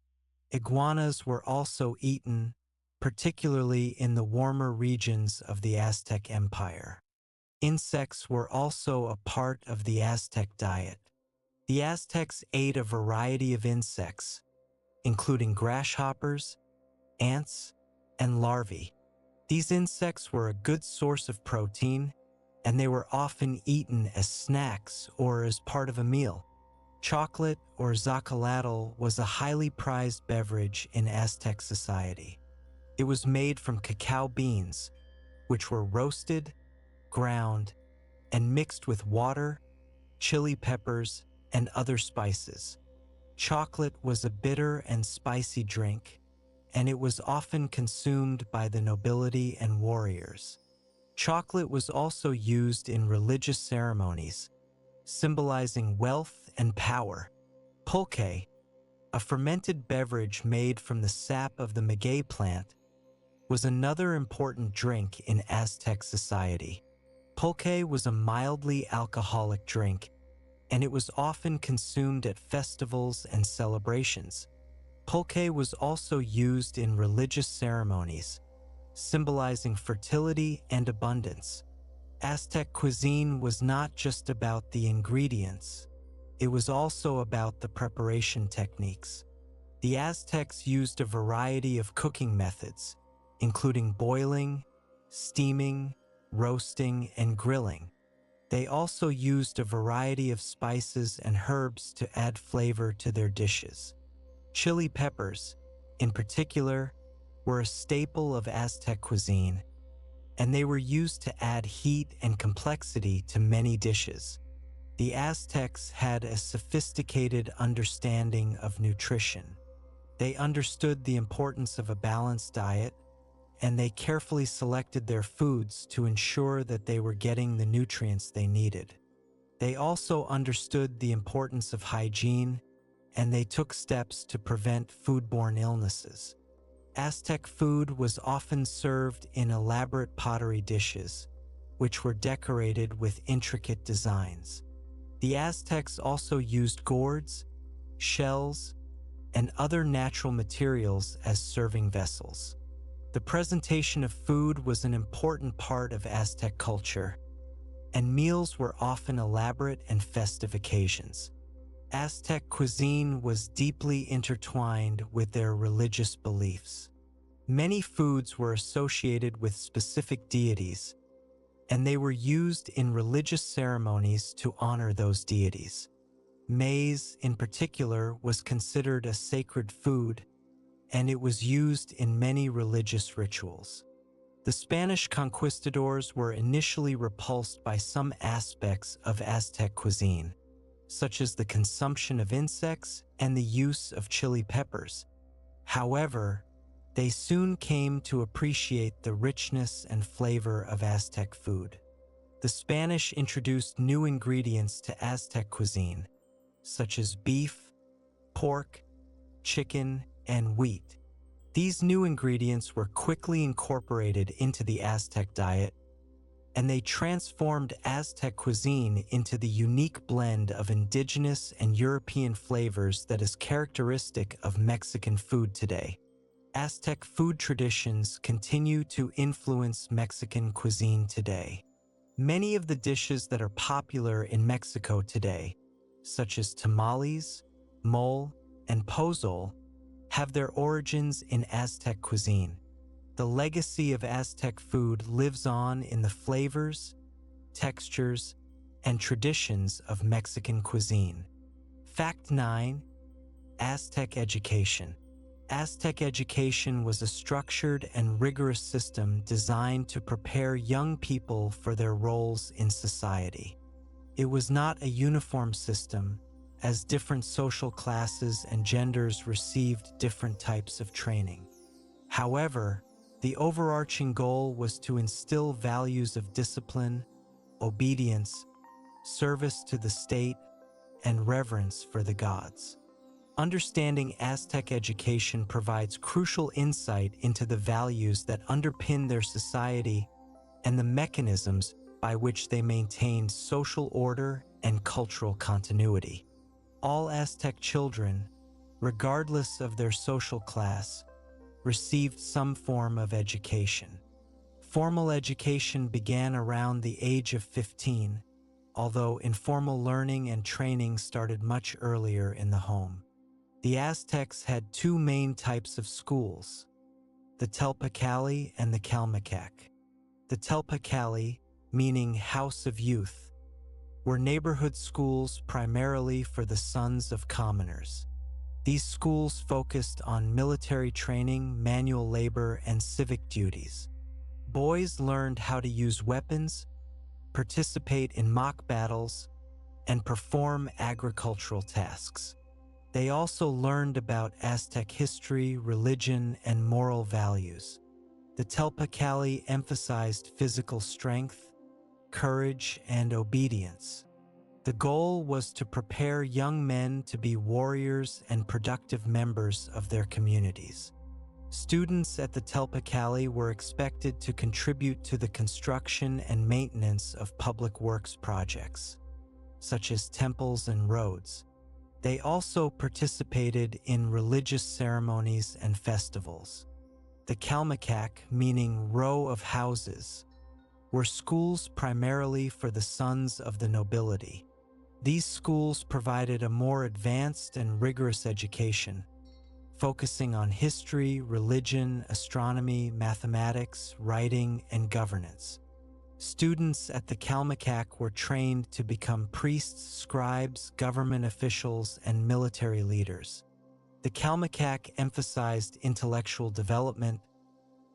Iguanas were also eaten, particularly in the warmer regions of the Aztec Empire. Insects were also a part of the Aztec diet. The Aztecs ate a variety of insects, including grasshoppers, ants, and larvae. These insects were a good source of protein, and they were often eaten as snacks or as part of a meal. Chocolate, or zacatl, was a highly prized beverage in Aztec society. It was made from cacao beans, which were roasted, ground, and mixed with water, chili peppers, and other spices. Chocolate was a bitter and spicy drink, and it was often consumed by the nobility and warriors. Chocolate was also used in religious ceremonies, symbolizing wealth and power. Pulque, a fermented beverage made from the sap of the maguey plant, was another important drink in Aztec society. Pulque was a mildly alcoholic drink, and it was often consumed at festivals and celebrations. Pulque was also used in religious ceremonies, symbolizing fertility and abundance. Aztec cuisine was not just about the ingredients, it was also about the preparation techniques. The Aztecs used a variety of cooking methods, including boiling, steaming, roasting, and grilling. They also used a variety of spices and herbs to add flavor to their dishes. Chili peppers, in particular, were a staple of Aztec cuisine, and they were used to add heat and complexity to many dishes. The Aztecs had a sophisticated understanding of nutrition. They understood the importance of a balanced diet, and they carefully selected their foods to ensure that they were getting the nutrients they needed. They also understood the importance of hygiene, and they took steps to prevent foodborne illnesses. Aztec food was often served in elaborate pottery dishes, which were decorated with intricate designs. The Aztecs also used gourds, shells, and other natural materials as serving vessels. The presentation of food was an important part of Aztec culture, and meals were often elaborate and festive occasions. Aztec cuisine was deeply intertwined with their religious beliefs. Many foods were associated with specific deities, and they were used in religious ceremonies to honor those deities. Maize, in particular, was considered a sacred food, and it was used in many religious rituals. The Spanish conquistadors were initially repulsed by some aspects of Aztec cuisine, such as the consumption of insects and the use of chili peppers. However, they soon came to appreciate the richness and flavor of Aztec food. The Spanish introduced new ingredients to Aztec cuisine, such as beef, pork, chicken, and wheat. These new ingredients were quickly incorporated into the Aztec diet, and they transformed Aztec cuisine into the unique blend of indigenous and European flavors that is characteristic of Mexican food today. Aztec food traditions continue to influence Mexican cuisine today. Many of the dishes that are popular in Mexico today, such as tamales, mole, and pozole, have their origins in Aztec cuisine. The legacy of Aztec food lives on in the flavors, textures, and traditions of Mexican cuisine. Fact 9. Aztec education. Aztec education was a structured and rigorous system designed to prepare young people for their roles in society. It was not a uniform system, as different social classes and genders received different types of training. However, the overarching goal was to instill values of discipline, obedience, service to the state, and reverence for the gods. Understanding Aztec education provides crucial insight into the values that underpin their society and the mechanisms by which they maintained social order and cultural continuity. All Aztec children, regardless of their social class, received some form of education. Formal education began around the age of 15, although informal learning and training started much earlier in the home. The Aztecs had two main types of schools, the Telpacalli and the Calmecac. The Telpacalli, meaning House of Youth, were neighborhood schools primarily for the sons of commoners. These schools focused on military training, manual labor, and civic duties. Boys learned how to use weapons, participate in mock battles, and perform agricultural tasks. They also learned about Aztec history, religion, and moral values. The Telpacalli emphasized physical strength, courage, and obedience. The goal was to prepare young men to be warriors and productive members of their communities. Students at the Telpacalli were expected to contribute to the construction and maintenance of public works projects, such as temples and roads. They also participated in religious ceremonies and festivals. The Calmecac, meaning row of houses, were schools primarily for the sons of the nobility. These schools provided a more advanced and rigorous education, focusing on history, religion, astronomy, mathematics, writing, and governance. Students at the Calmecac were trained to become priests, scribes, government officials, and military leaders. The Calmecac emphasized intellectual development,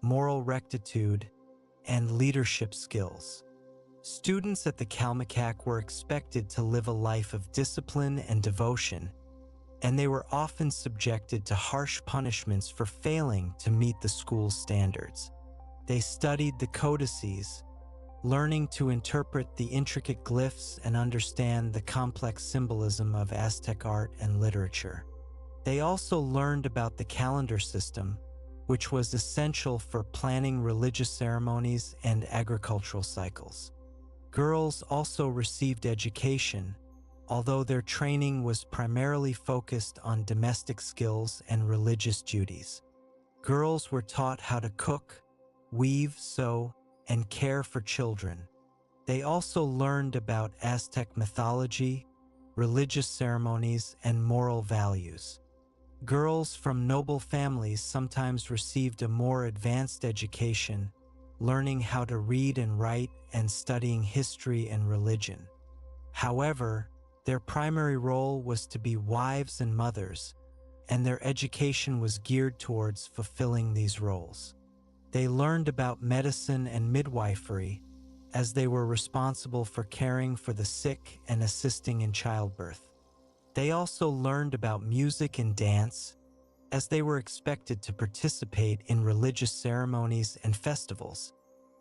moral rectitude, and leadership skills. Students at the Calmecac were expected to live a life of discipline and devotion, and they were often subjected to harsh punishments for failing to meet the school's standards. They studied the codices, learning to interpret the intricate glyphs and understand the complex symbolism of Aztec art and literature. They also learned about the calendar system, which was essential for planning religious ceremonies and agricultural cycles. Girls also received education, although their training was primarily focused on domestic skills and religious duties. Girls were taught how to cook, weave, sew, and care for children. They also learned about Aztec mythology, religious ceremonies, and moral values. Girls from noble families sometimes received a more advanced education, learning how to read and write and studying history and religion. However, their primary role was to be wives and mothers, and their education was geared towards fulfilling these roles. They learned about medicine and midwifery, as they were responsible for caring for the sick and assisting in childbirth. They also learned about music and dance, as they were expected to participate in religious ceremonies and festivals.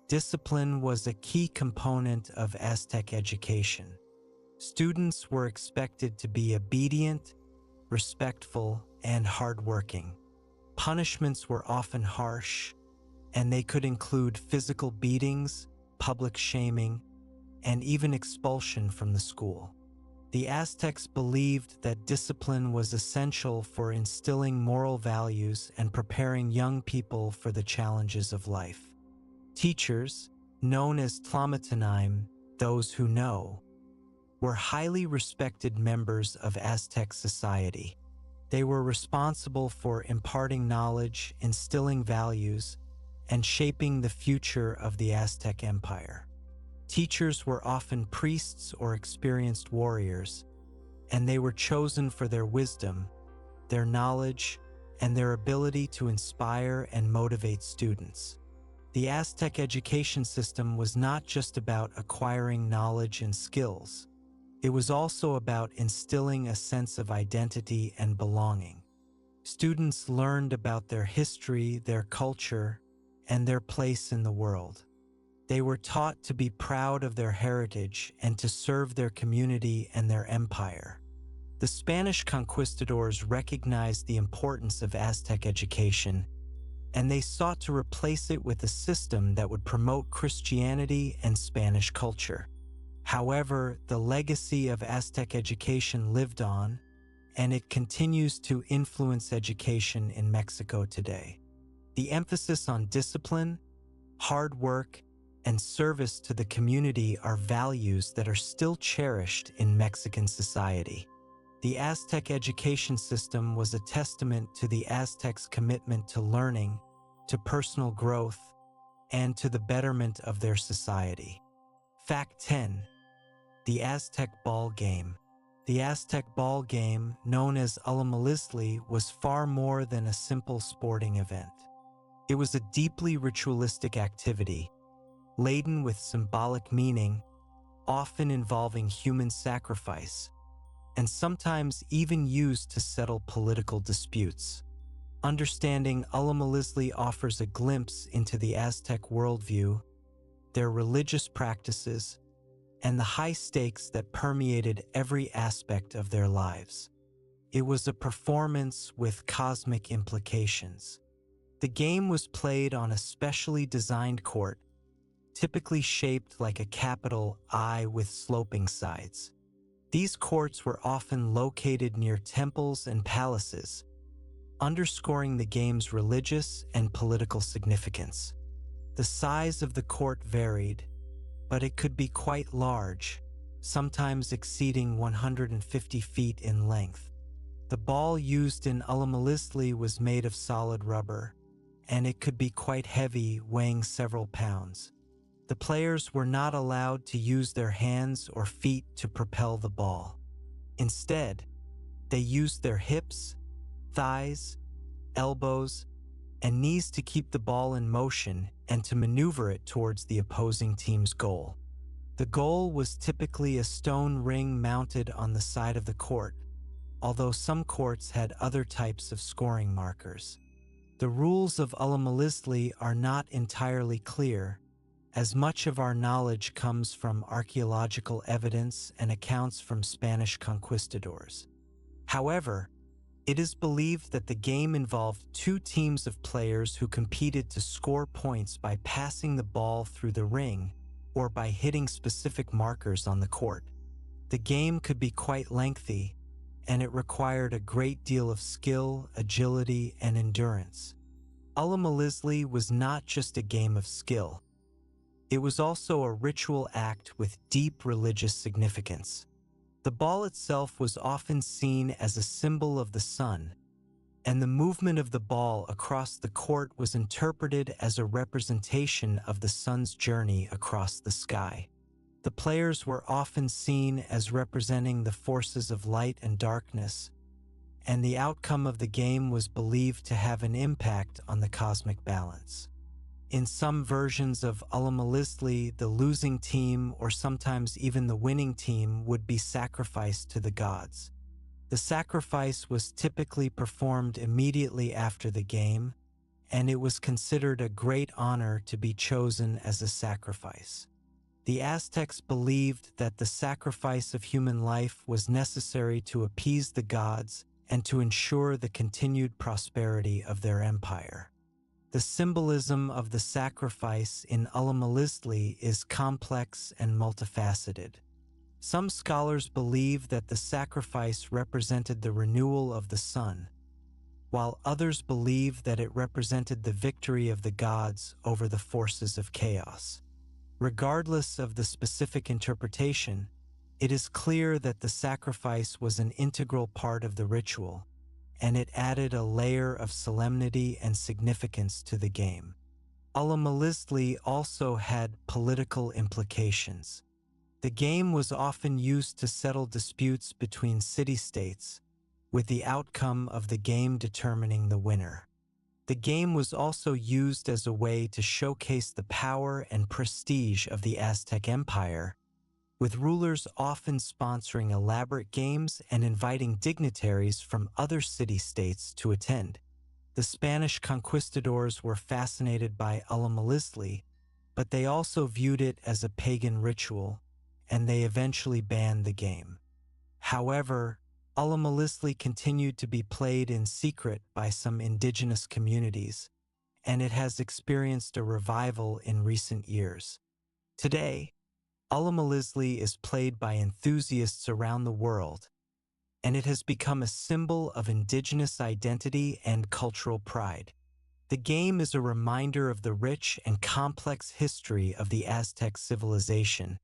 Discipline was a key component of Aztec education. Students were expected to be obedient, respectful, and hardworking. Punishments were often harsh, and they could include physical beatings, public shaming, and even expulsion from the school. The Aztecs believed that discipline was essential for instilling moral values and preparing young people for the challenges of life. Teachers, known as Tlamatanim, those who know, were highly respected members of Aztec society. They were responsible for imparting knowledge, instilling values, and shaping the future of the Aztec Empire. Teachers were often priests or experienced warriors, and they were chosen for their wisdom, their knowledge, and their ability to inspire and motivate students. The Aztec education system was not just about acquiring knowledge and skills. It was also about instilling a sense of identity and belonging. Students learned about their history, their culture, and their place in the world. They were taught to be proud of their heritage and to serve their community and their empire. The Spanish conquistadors recognized the importance of Aztec education, and they sought to replace it with a system that would promote Christianity and Spanish culture. However, the legacy of Aztec education lived on, and it continues to influence education in Mexico today. The emphasis on discipline, hard work, and service to the community are values that are still cherished in Mexican society. The Aztec education system was a testament to the Aztecs' commitment to learning, to personal growth, and to the betterment of their society. Fact 10. The Aztec Ball Game. The Aztec ball game, known as Ulamalisli, was far more than a simple sporting event. It was a deeply ritualistic activity, laden with symbolic meaning, often involving human sacrifice, and sometimes even used to settle political disputes. Understanding Ulamalisli offers a glimpse into the Aztec worldview, their religious practices, and the high stakes that permeated every aspect of their lives. It was a performance with cosmic implications. The game was played on a specially designed court, typically shaped like a capital I with sloping sides. These courts were often located near temples and palaces, underscoring the game's religious and political significance. The size of the court varied, but it could be quite large, sometimes exceeding 150 feet in length. The ball used in Ulamalisli was made of solid rubber, and it could be quite heavy, weighing several pounds. The players were not allowed to use their hands or feet to propel the ball. Instead, they used their hips, thighs, elbows, and knees to keep the ball in motion and to maneuver it towards the opposing team's goal. The goal was typically a stone ring mounted on the side of the court, although some courts had other types of scoring markers. The rules of Ulamalisli are not entirely clear, as much of our knowledge comes from archaeological evidence and accounts from Spanish conquistadors. However, it is believed that the game involved two teams of players who competed to score points by passing the ball through the ring or by hitting specific markers on the court. The game could be quite lengthy, and it required a great deal of skill, agility, and endurance. Ulamalisli was not just a game of skill. It was also a ritual act with deep religious significance. The ball itself was often seen as a symbol of the sun, and the movement of the ball across the court was interpreted as a representation of the sun's journey across the sky. The players were often seen as representing the forces of light and darkness, and the outcome of the game was believed to have an impact on the cosmic balance. In some versions of Ulamalisli, the losing team, or sometimes even the winning team, would be sacrificed to the gods. The sacrifice was typically performed immediately after the game, and it was considered a great honor to be chosen as a sacrifice. The Aztecs believed that the sacrifice of human life was necessary to appease the gods and to ensure the continued prosperity of their empire. The symbolism of the sacrifice in Ulamalisli is complex and multifaceted. Some scholars believe that the sacrifice represented the renewal of the sun, while others believe that it represented the victory of the gods over the forces of chaos. Regardless of the specific interpretation, it is clear that the sacrifice was an integral part of the ritual, and it added a layer of solemnity and significance to the game. Ulamalisli also had political implications. The game was often used to settle disputes between city-states, with the outcome of the game determining the winner. The game was also used as a way to showcase the power and prestige of the Aztec Empire, with rulers often sponsoring elaborate games and inviting dignitaries from other city-states to attend. The Spanish conquistadors were fascinated by Ulamalisli, but they also viewed it as a pagan ritual, and they eventually banned the game. However, Ulimalistli continued to be played in secret by some indigenous communities, and it has experienced a revival in recent years. Today, Ulimalistli is played by enthusiasts around the world, and it has become a symbol of indigenous identity and cultural pride. The game is a reminder of the rich and complex history of the Aztec civilization,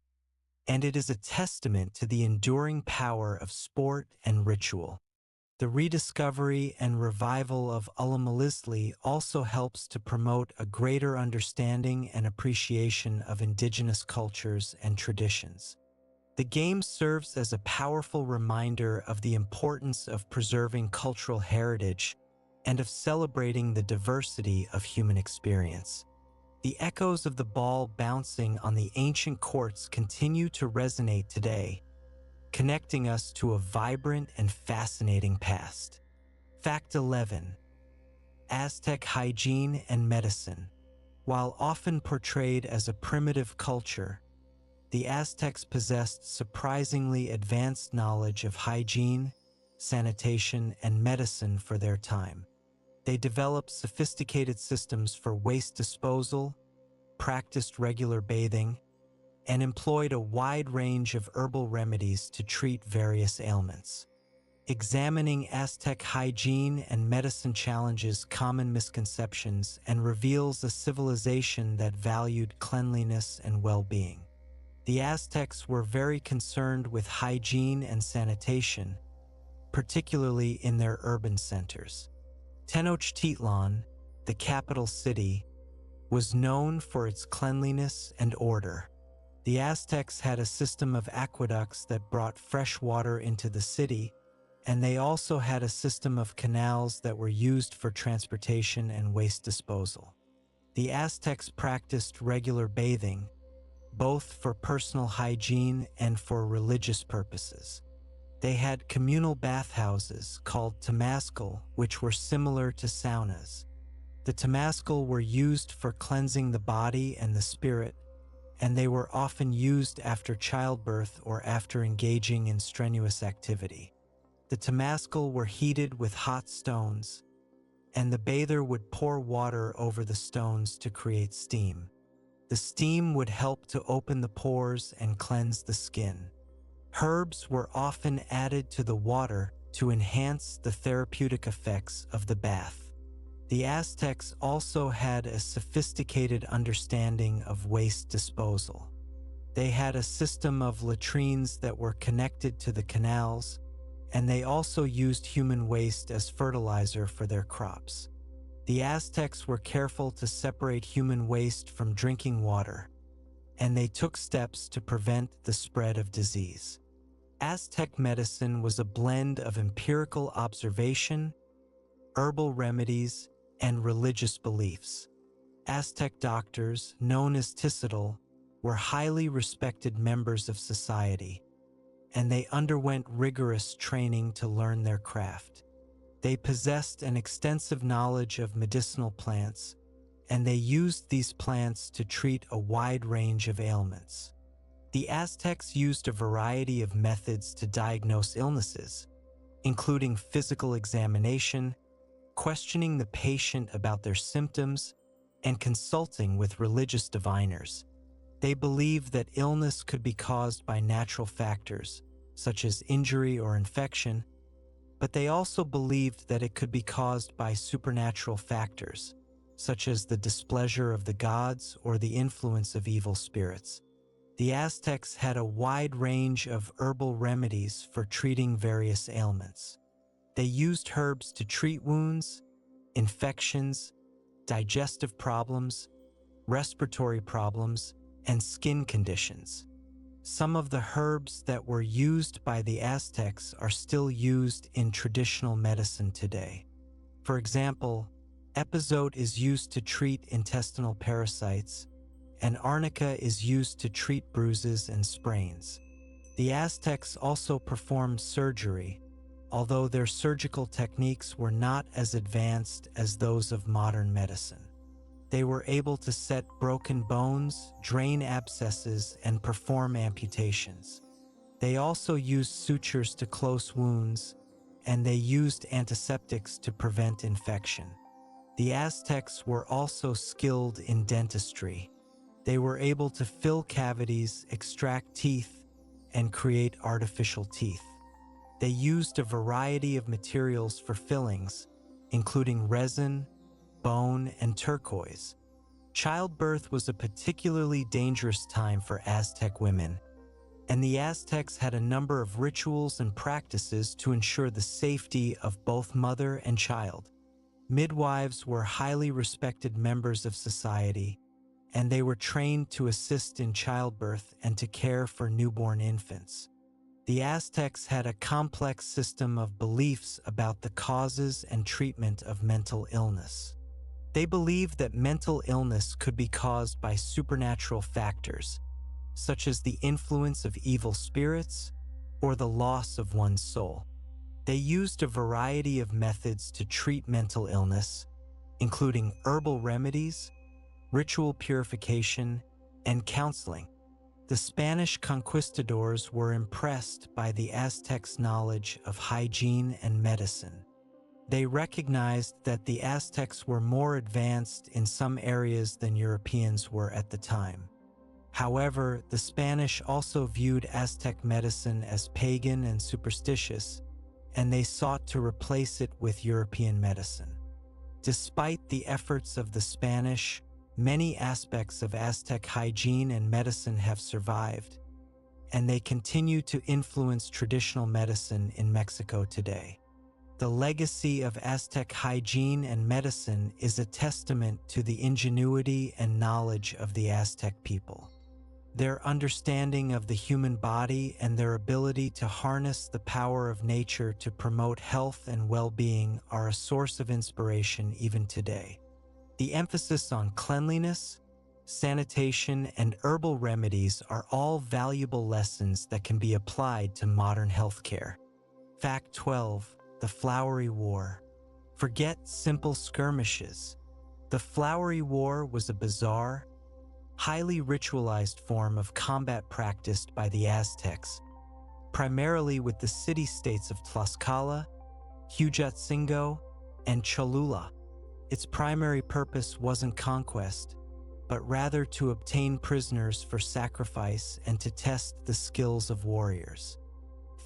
and it is a testament to the enduring power of sport and ritual. The rediscovery and revival of Ulimalistli also helps to promote a greater understanding and appreciation of indigenous cultures and traditions. The game serves as a powerful reminder of the importance of preserving cultural heritage and of celebrating the diversity of human experience. The echoes of the ball bouncing on the ancient courts continue to resonate today, connecting us to a vibrant and fascinating past. Fact 11. Aztec hygiene and medicine. While often portrayed as a primitive culture, the Aztecs possessed surprisingly advanced knowledge of hygiene, sanitation, and medicine for their time. They developed sophisticated systems for waste disposal, practiced regular bathing, and employed a wide range of herbal remedies to treat various ailments. Examining Aztec hygiene and medicine challenges common misconceptions and reveals a civilization that valued cleanliness and well-being. The Aztecs were very concerned with hygiene and sanitation, particularly in their urban centers. Tenochtitlan, the capital city, was known for its cleanliness and order. The Aztecs had a system of aqueducts that brought fresh water into the city, and they also had a system of canals that were used for transportation and waste disposal. The Aztecs practiced regular bathing, both for personal hygiene and for religious purposes. They had communal bathhouses called temazcal, which were similar to saunas. The temazcal were used for cleansing the body and the spirit, and they were often used after childbirth or after engaging in strenuous activity. The temazcal were heated with hot stones, and the bather would pour water over the stones to create steam. The steam would help to open the pores and cleanse the skin. Herbs were often added to the water to enhance the therapeutic effects of the bath. The Aztecs also had a sophisticated understanding of waste disposal. They had a system of latrines that were connected to the canals, and they also used human waste as fertilizer for their crops. The Aztecs were careful to separate human waste from drinking water, and they took steps to prevent the spread of disease. Aztec medicine was a blend of empirical observation, herbal remedies, and religious beliefs. Aztec doctors, known as Tizitl, were highly respected members of society, and they underwent rigorous training to learn their craft. They possessed an extensive knowledge of medicinal plants, and they used these plants to treat a wide range of ailments. The Aztecs used a variety of methods to diagnose illnesses, including physical examination, questioning the patient about their symptoms, and consulting with religious diviners. They believed that illness could be caused by natural factors, such as injury or infection, but they also believed that it could be caused by supernatural factors, such as the displeasure of the gods or the influence of evil spirits. The Aztecs had a wide range of herbal remedies for treating various ailments. They used herbs to treat wounds, infections, digestive problems, respiratory problems, and skin conditions. Some of the herbs that were used by the Aztecs are still used in traditional medicine today. For example, epazote is used to treat intestinal parasites, and arnica is used to treat bruises and sprains. The Aztecs also performed surgery, although their surgical techniques were not as advanced as those of modern medicine. They were able to set broken bones, drain abscesses, and perform amputations. They also used sutures to close wounds, and they used antiseptics to prevent infection. The Aztecs were also skilled in dentistry. They were able to fill cavities, extract teeth, and create artificial teeth. They used a variety of materials for fillings, including resin, bone, and turquoise. Childbirth was a particularly dangerous time for Aztec women, and the Aztecs had a number of rituals and practices to ensure the safety of both mother and child. Midwives were highly respected members of society, and they were trained to assist in childbirth and to care for newborn infants. The Aztecs had a complex system of beliefs about the causes and treatment of mental illness. They believed that mental illness could be caused by supernatural factors, such as the influence of evil spirits or the loss of one's soul. They used a variety of methods to treat mental illness, including herbal remedies, ritual purification, and counseling. The Spanish conquistadors were impressed by the Aztecs' knowledge of hygiene and medicine. They recognized that the Aztecs were more advanced in some areas than Europeans were at the time. However, the Spanish also viewed Aztec medicine as pagan and superstitious, and they sought to replace it with European medicine. Despite the efforts of the Spanish, many aspects of Aztec hygiene and medicine have survived, and they continue to influence traditional medicine in Mexico today. The legacy of Aztec hygiene and medicine is a testament to the ingenuity and knowledge of the Aztec people. Their understanding of the human body and their ability to harness the power of nature to promote health and well-being are a source of inspiration even today. The emphasis on cleanliness, sanitation, and herbal remedies are all valuable lessons that can be applied to modern healthcare. Fact 12. The Flowery War. Forget simple skirmishes. The Flowery War was a bizarre, highly ritualized form of combat practiced by the Aztecs, primarily with the city-states of Tlaxcala, Huejotzingo, and Cholula. Its primary purpose wasn't conquest, but rather to obtain prisoners for sacrifice and to test the skills of warriors.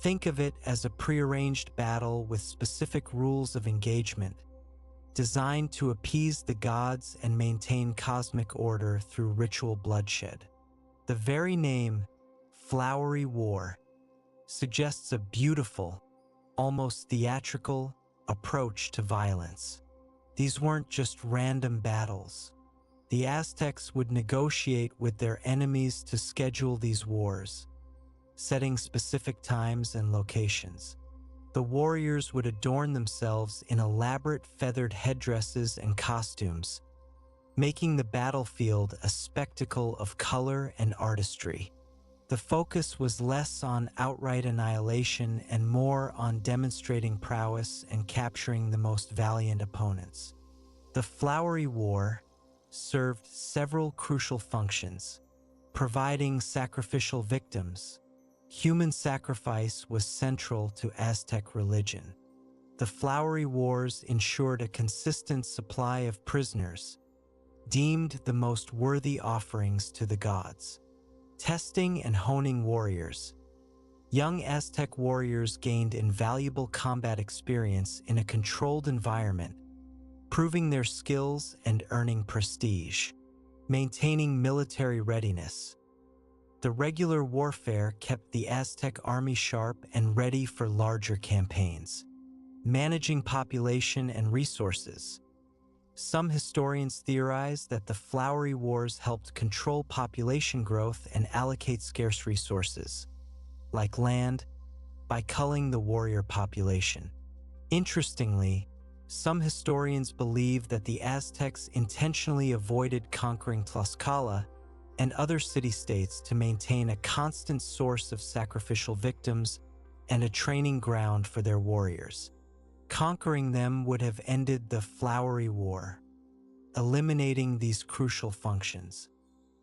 Think of it as a prearranged battle with specific rules of engagement, designed to appease the gods and maintain cosmic order through ritual bloodshed. The very name, Flowery War, suggests a beautiful, almost theatrical, approach to violence. These weren't just random battles. The Aztecs would negotiate with their enemies to schedule these wars, setting specific times and locations. The warriors would adorn themselves in elaborate feathered headdresses and costumes, making the battlefield a spectacle of color and artistry. The focus was less on outright annihilation and more on demonstrating prowess and capturing the most valiant opponents. The Flowery War served several crucial functions, providing sacrificial victims. Human sacrifice was central to Aztec religion. The Flowery Wars ensured a consistent supply of prisoners, deemed the most worthy offerings to the gods. Testing and honing warriors. Young Aztec warriors gained invaluable combat experience in a controlled environment, proving their skills and earning prestige. Maintaining military readiness. The regular warfare kept the Aztec army sharp and ready for larger campaigns. Managing population and resources. Some historians theorize that the Flowery Wars helped control population growth and allocate scarce resources, like land, by culling the warrior population. Interestingly, some historians believe that the Aztecs intentionally avoided conquering Tlaxcala and other city-states to maintain a constant source of sacrificial victims and a training ground for their warriors. Conquering them would have ended the Flowery War, eliminating these crucial functions.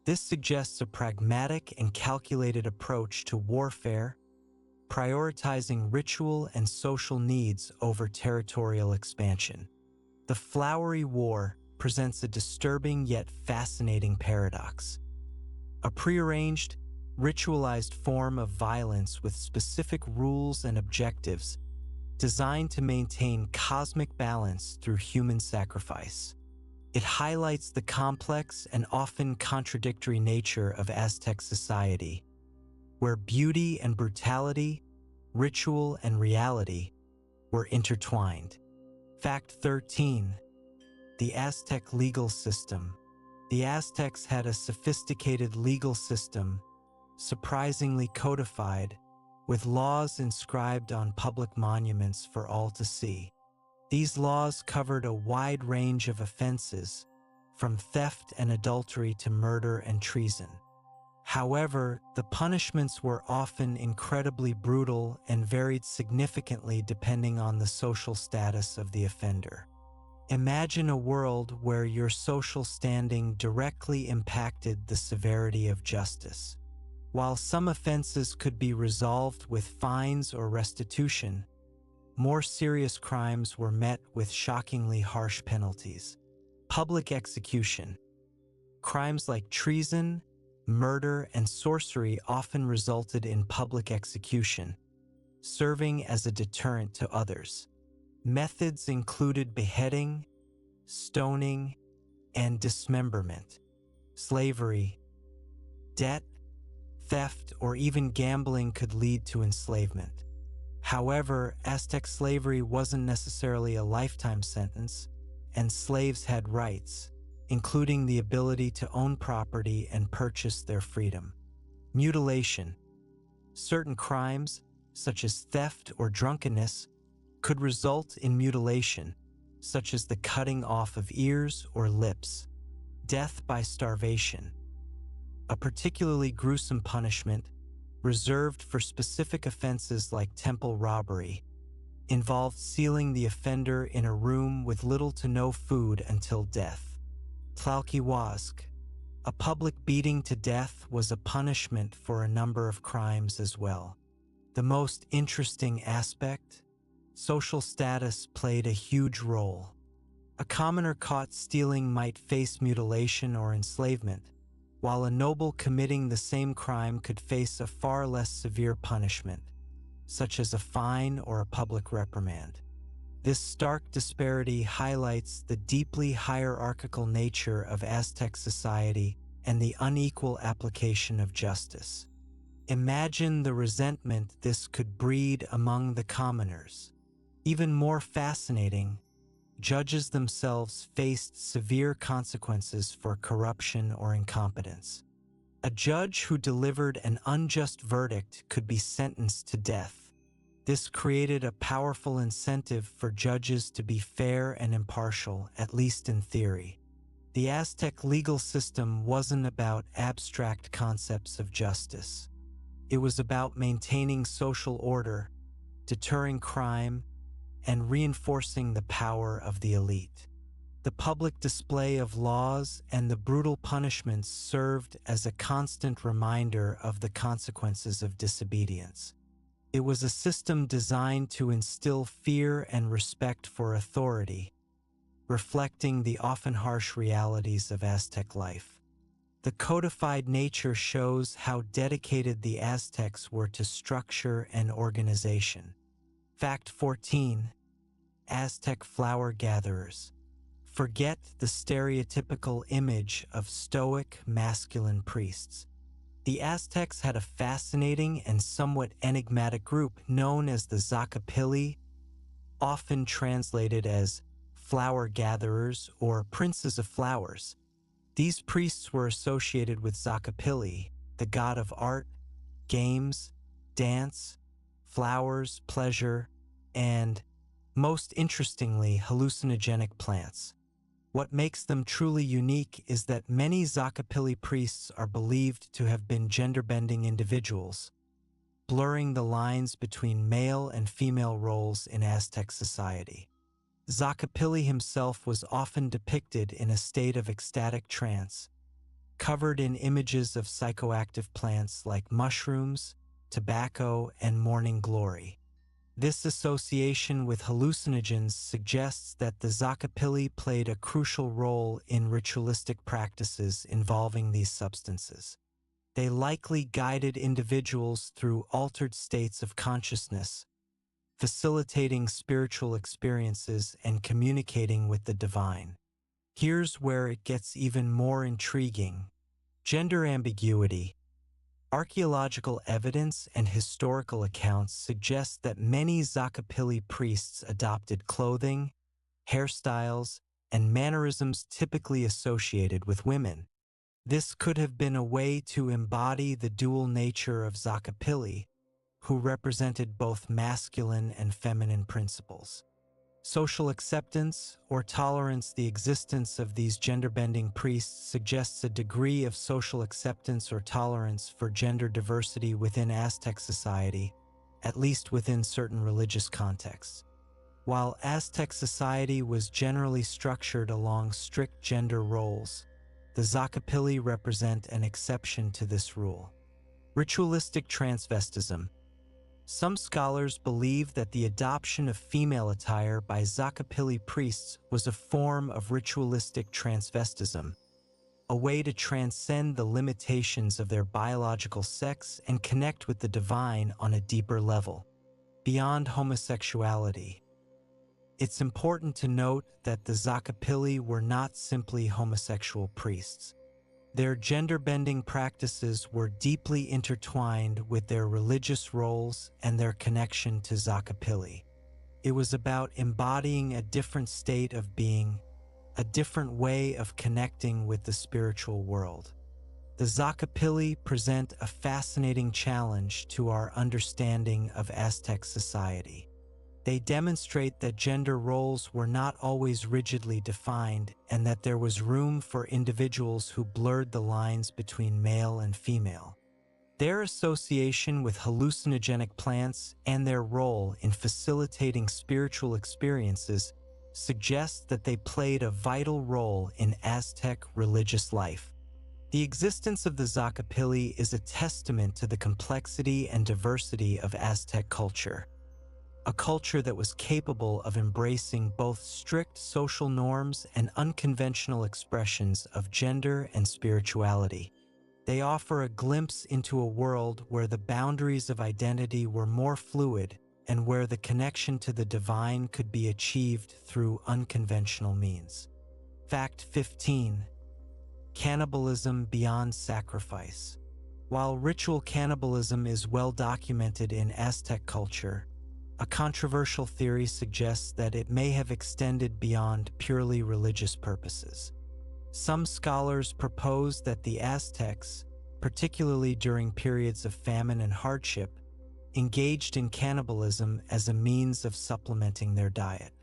This suggests a pragmatic and calculated approach to warfare, prioritizing ritual and social needs over territorial expansion. The Flowery War presents a disturbing yet fascinating paradox. A prearranged, ritualized form of violence with specific rules and objectives designed to maintain cosmic balance through human sacrifice. It highlights the complex and often contradictory nature of Aztec society, where beauty and brutality, ritual and reality were intertwined. Fact 13. The Aztec legal system. The Aztecs had a sophisticated legal system, surprisingly codified, with laws inscribed on public monuments for all to see. These laws covered a wide range of offenses, from theft and adultery to murder and treason. However, the punishments were often incredibly brutal and varied significantly depending on the social status of the offender. Imagine a world where your social standing directly impacted the severity of justice. While some offenses could be resolved with fines or restitution, more serious crimes were met with shockingly harsh penalties. Public execution. Crimes like treason, murder, and sorcery often resulted in public execution, serving as a deterrent to others. Methods included beheading, stoning, and dismemberment. Slavery, debt, theft, or even gambling could lead to enslavement. However, Aztec slavery wasn't necessarily a lifetime sentence, and slaves had rights, including the ability to own property and purchase their freedom. Mutilation. Certain crimes, such as theft or drunkenness, could result in mutilation, such as the cutting off of ears or lips. Death by starvation. A particularly gruesome punishment, reserved for specific offenses like temple robbery, involved sealing the offender in a room with little to no food until death. Tlalkiwask. A public beating to death was a punishment for a number of crimes as well. The most interesting aspect? Social status played a huge role. A commoner caught stealing might face mutilation or enslavement, while a noble committing the same crime could face a far less severe punishment, such as a fine or a public reprimand. This stark disparity highlights the deeply hierarchical nature of Aztec society and the unequal application of justice. Imagine the resentment this could breed among the commoners. Even more fascinating, judges themselves faced severe consequences for corruption or incompetence. A judge who delivered an unjust verdict could be sentenced to death. This created a powerful incentive for judges to be fair and impartial, at least in theory. The Aztec legal system wasn't about abstract concepts of justice. It was about maintaining social order, deterring crime, and reinforcing the power of the elite. The public display of laws and the brutal punishments served as a constant reminder of the consequences of disobedience. It was a system designed to instill fear and respect for authority, reflecting the often harsh realities of Aztec life. The codified nature shows how dedicated the Aztecs were to structure and organization. Fact 14. Aztec flower gatherers. Forget the stereotypical image of stoic, masculine priests. The Aztecs had a fascinating and somewhat enigmatic group known as the Zacapili, often translated as flower gatherers or princes of flowers. These priests were associated with Zacapili, the god of art, games, dance, flowers, pleasure, and, most interestingly, hallucinogenic plants. What makes them truly unique is that many Zacapili priests are believed to have been gender-bending individuals, blurring the lines between male and female roles in Aztec society. Zacapili himself was often depicted in a state of ecstatic trance, covered in images of psychoactive plants like mushrooms, tobacco and morning glory. This association with hallucinogens suggests that the Zakapili played a crucial role in ritualistic practices involving these substances. They likely guided individuals through altered states of consciousness, facilitating spiritual experiences and communicating with the divine. Here's where it gets even more intriguing. Gender ambiguity. Archaeological evidence and historical accounts suggest that many Zakapili priests adopted clothing, hairstyles, and mannerisms typically associated with women. This could have been a way to embody the dual nature of Zakapili, who represented both masculine and feminine principles. Social acceptance or tolerance. The existence of these gender-bending priests suggests a degree of social acceptance or tolerance for gender diversity within Aztec society, at least within certain religious contexts. While Aztec society was generally structured along strict gender roles, the Zakapili represent an exception to this rule. Ritualistic transvestism. Some scholars believe that the adoption of female attire by Zakapili priests was a form of ritualistic transvestism, a way to transcend the limitations of their biological sex and connect with the divine on a deeper level, beyond homosexuality. It's important to note that the Zakapili were not simply homosexual priests. Their gender-bending practices were deeply intertwined with their religious roles and their connection to Zakapili. It was about embodying a different state of being, a different way of connecting with the spiritual world. The Zakapili present a fascinating challenge to our understanding of Aztec society. They demonstrate that gender roles were not always rigidly defined and that there was room for individuals who blurred the lines between male and female. Their association with hallucinogenic plants and their role in facilitating spiritual experiences suggests that they played a vital role in Aztec religious life. The existence of the Zakapili is a testament to the complexity and diversity of Aztec culture. A culture that was capable of embracing both strict social norms and unconventional expressions of gender and spirituality. They offer a glimpse into a world where the boundaries of identity were more fluid and where the connection to the divine could be achieved through unconventional means. Fact 15. Cannibalism beyond sacrifice. While ritual cannibalism is well documented in Aztec culture, a controversial theory suggests that it may have extended beyond purely religious purposes. Some scholars propose that the Aztecs, particularly during periods of famine and hardship, engaged in cannibalism as a means of supplementing their diet.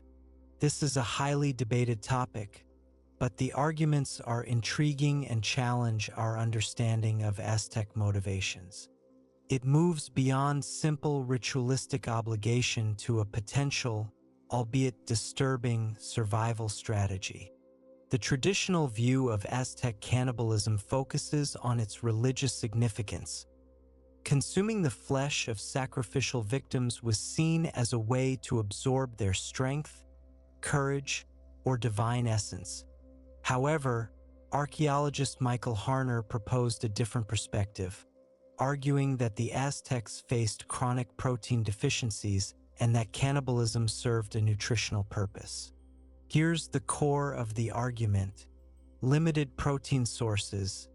This is a highly debated topic, but the arguments are intriguing and challenge our understanding of Aztec motivations. It moves beyond simple ritualistic obligation to a potential, albeit disturbing, survival strategy. The traditional view of Aztec cannibalism focuses on its religious significance. Consuming the flesh of sacrificial victims was seen as a way to absorb their strength, courage, or divine essence. However, archaeologist Michael Harner proposed a different perspective, arguing that the Aztecs faced chronic protein deficiencies and that cannibalism served a nutritional purpose. Here's the core of the argument. Limited protein sources.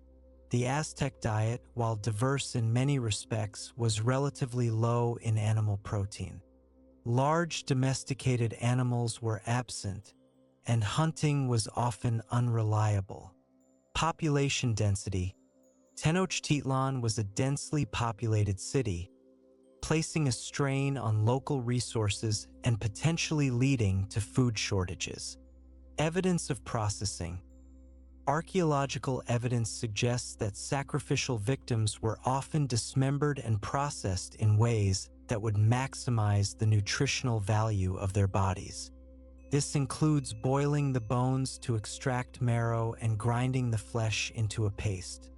The Aztec diet, while diverse in many respects, was relatively low in animal protein. Large domesticated animals were absent, and hunting was often unreliable. Population density. Tenochtitlan was a densely populated city, placing a strain on local resources and potentially leading to food shortages. Evidence of processing. Archaeological evidence suggests that sacrificial victims were often dismembered and processed in ways that would maximize the nutritional value of their bodies. This includes boiling the bones to extract marrow and grinding the flesh into a paste.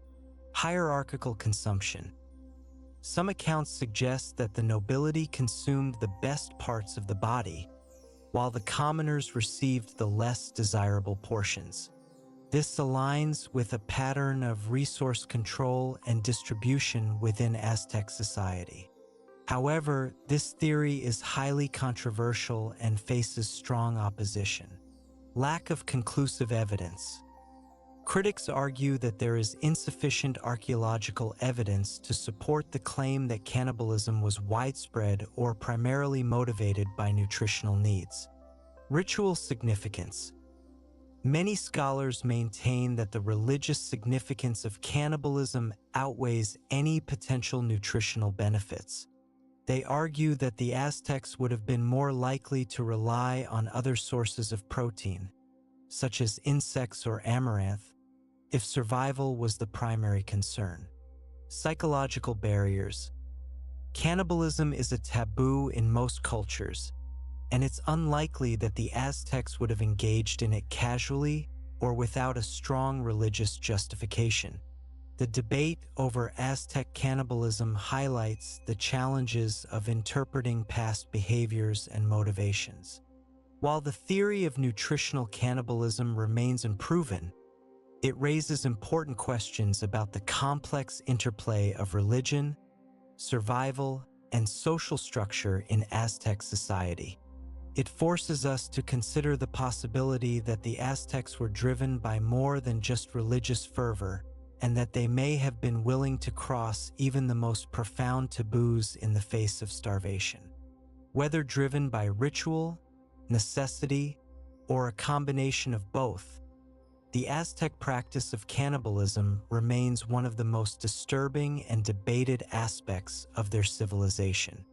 Hierarchical consumption. Some accounts suggest that the nobility consumed the best parts of the body, while the commoners received the less desirable portions. This aligns with a pattern of resource control and distribution within Aztec society. However, this theory is highly controversial and faces strong opposition. Lack of conclusive evidence. Critics argue that there is insufficient archaeological evidence to support the claim that cannibalism was widespread or primarily motivated by nutritional needs. Ritual significance. Many scholars maintain that the religious significance of cannibalism outweighs any potential nutritional benefits. They argue that the Aztecs would have been more likely to rely on other sources of protein, such as insects or amaranth, if survival was the primary concern. Psychological barriers. Cannibalism is a taboo in most cultures, and it's unlikely that the Aztecs would have engaged in it casually or without a strong religious justification. The debate over Aztec cannibalism highlights the challenges of interpreting past behaviors and motivations. While the theory of nutritional cannibalism remains unproven, it raises important questions about the complex interplay of religion, survival, and social structure in Aztec society. It forces us to consider the possibility that the Aztecs were driven by more than just religious fervor, and that they may have been willing to cross even the most profound taboos in the face of starvation. Whether driven by ritual, necessity, or a combination of both, the Aztec practice of cannibalism remains one of the most disturbing and debated aspects of their civilization.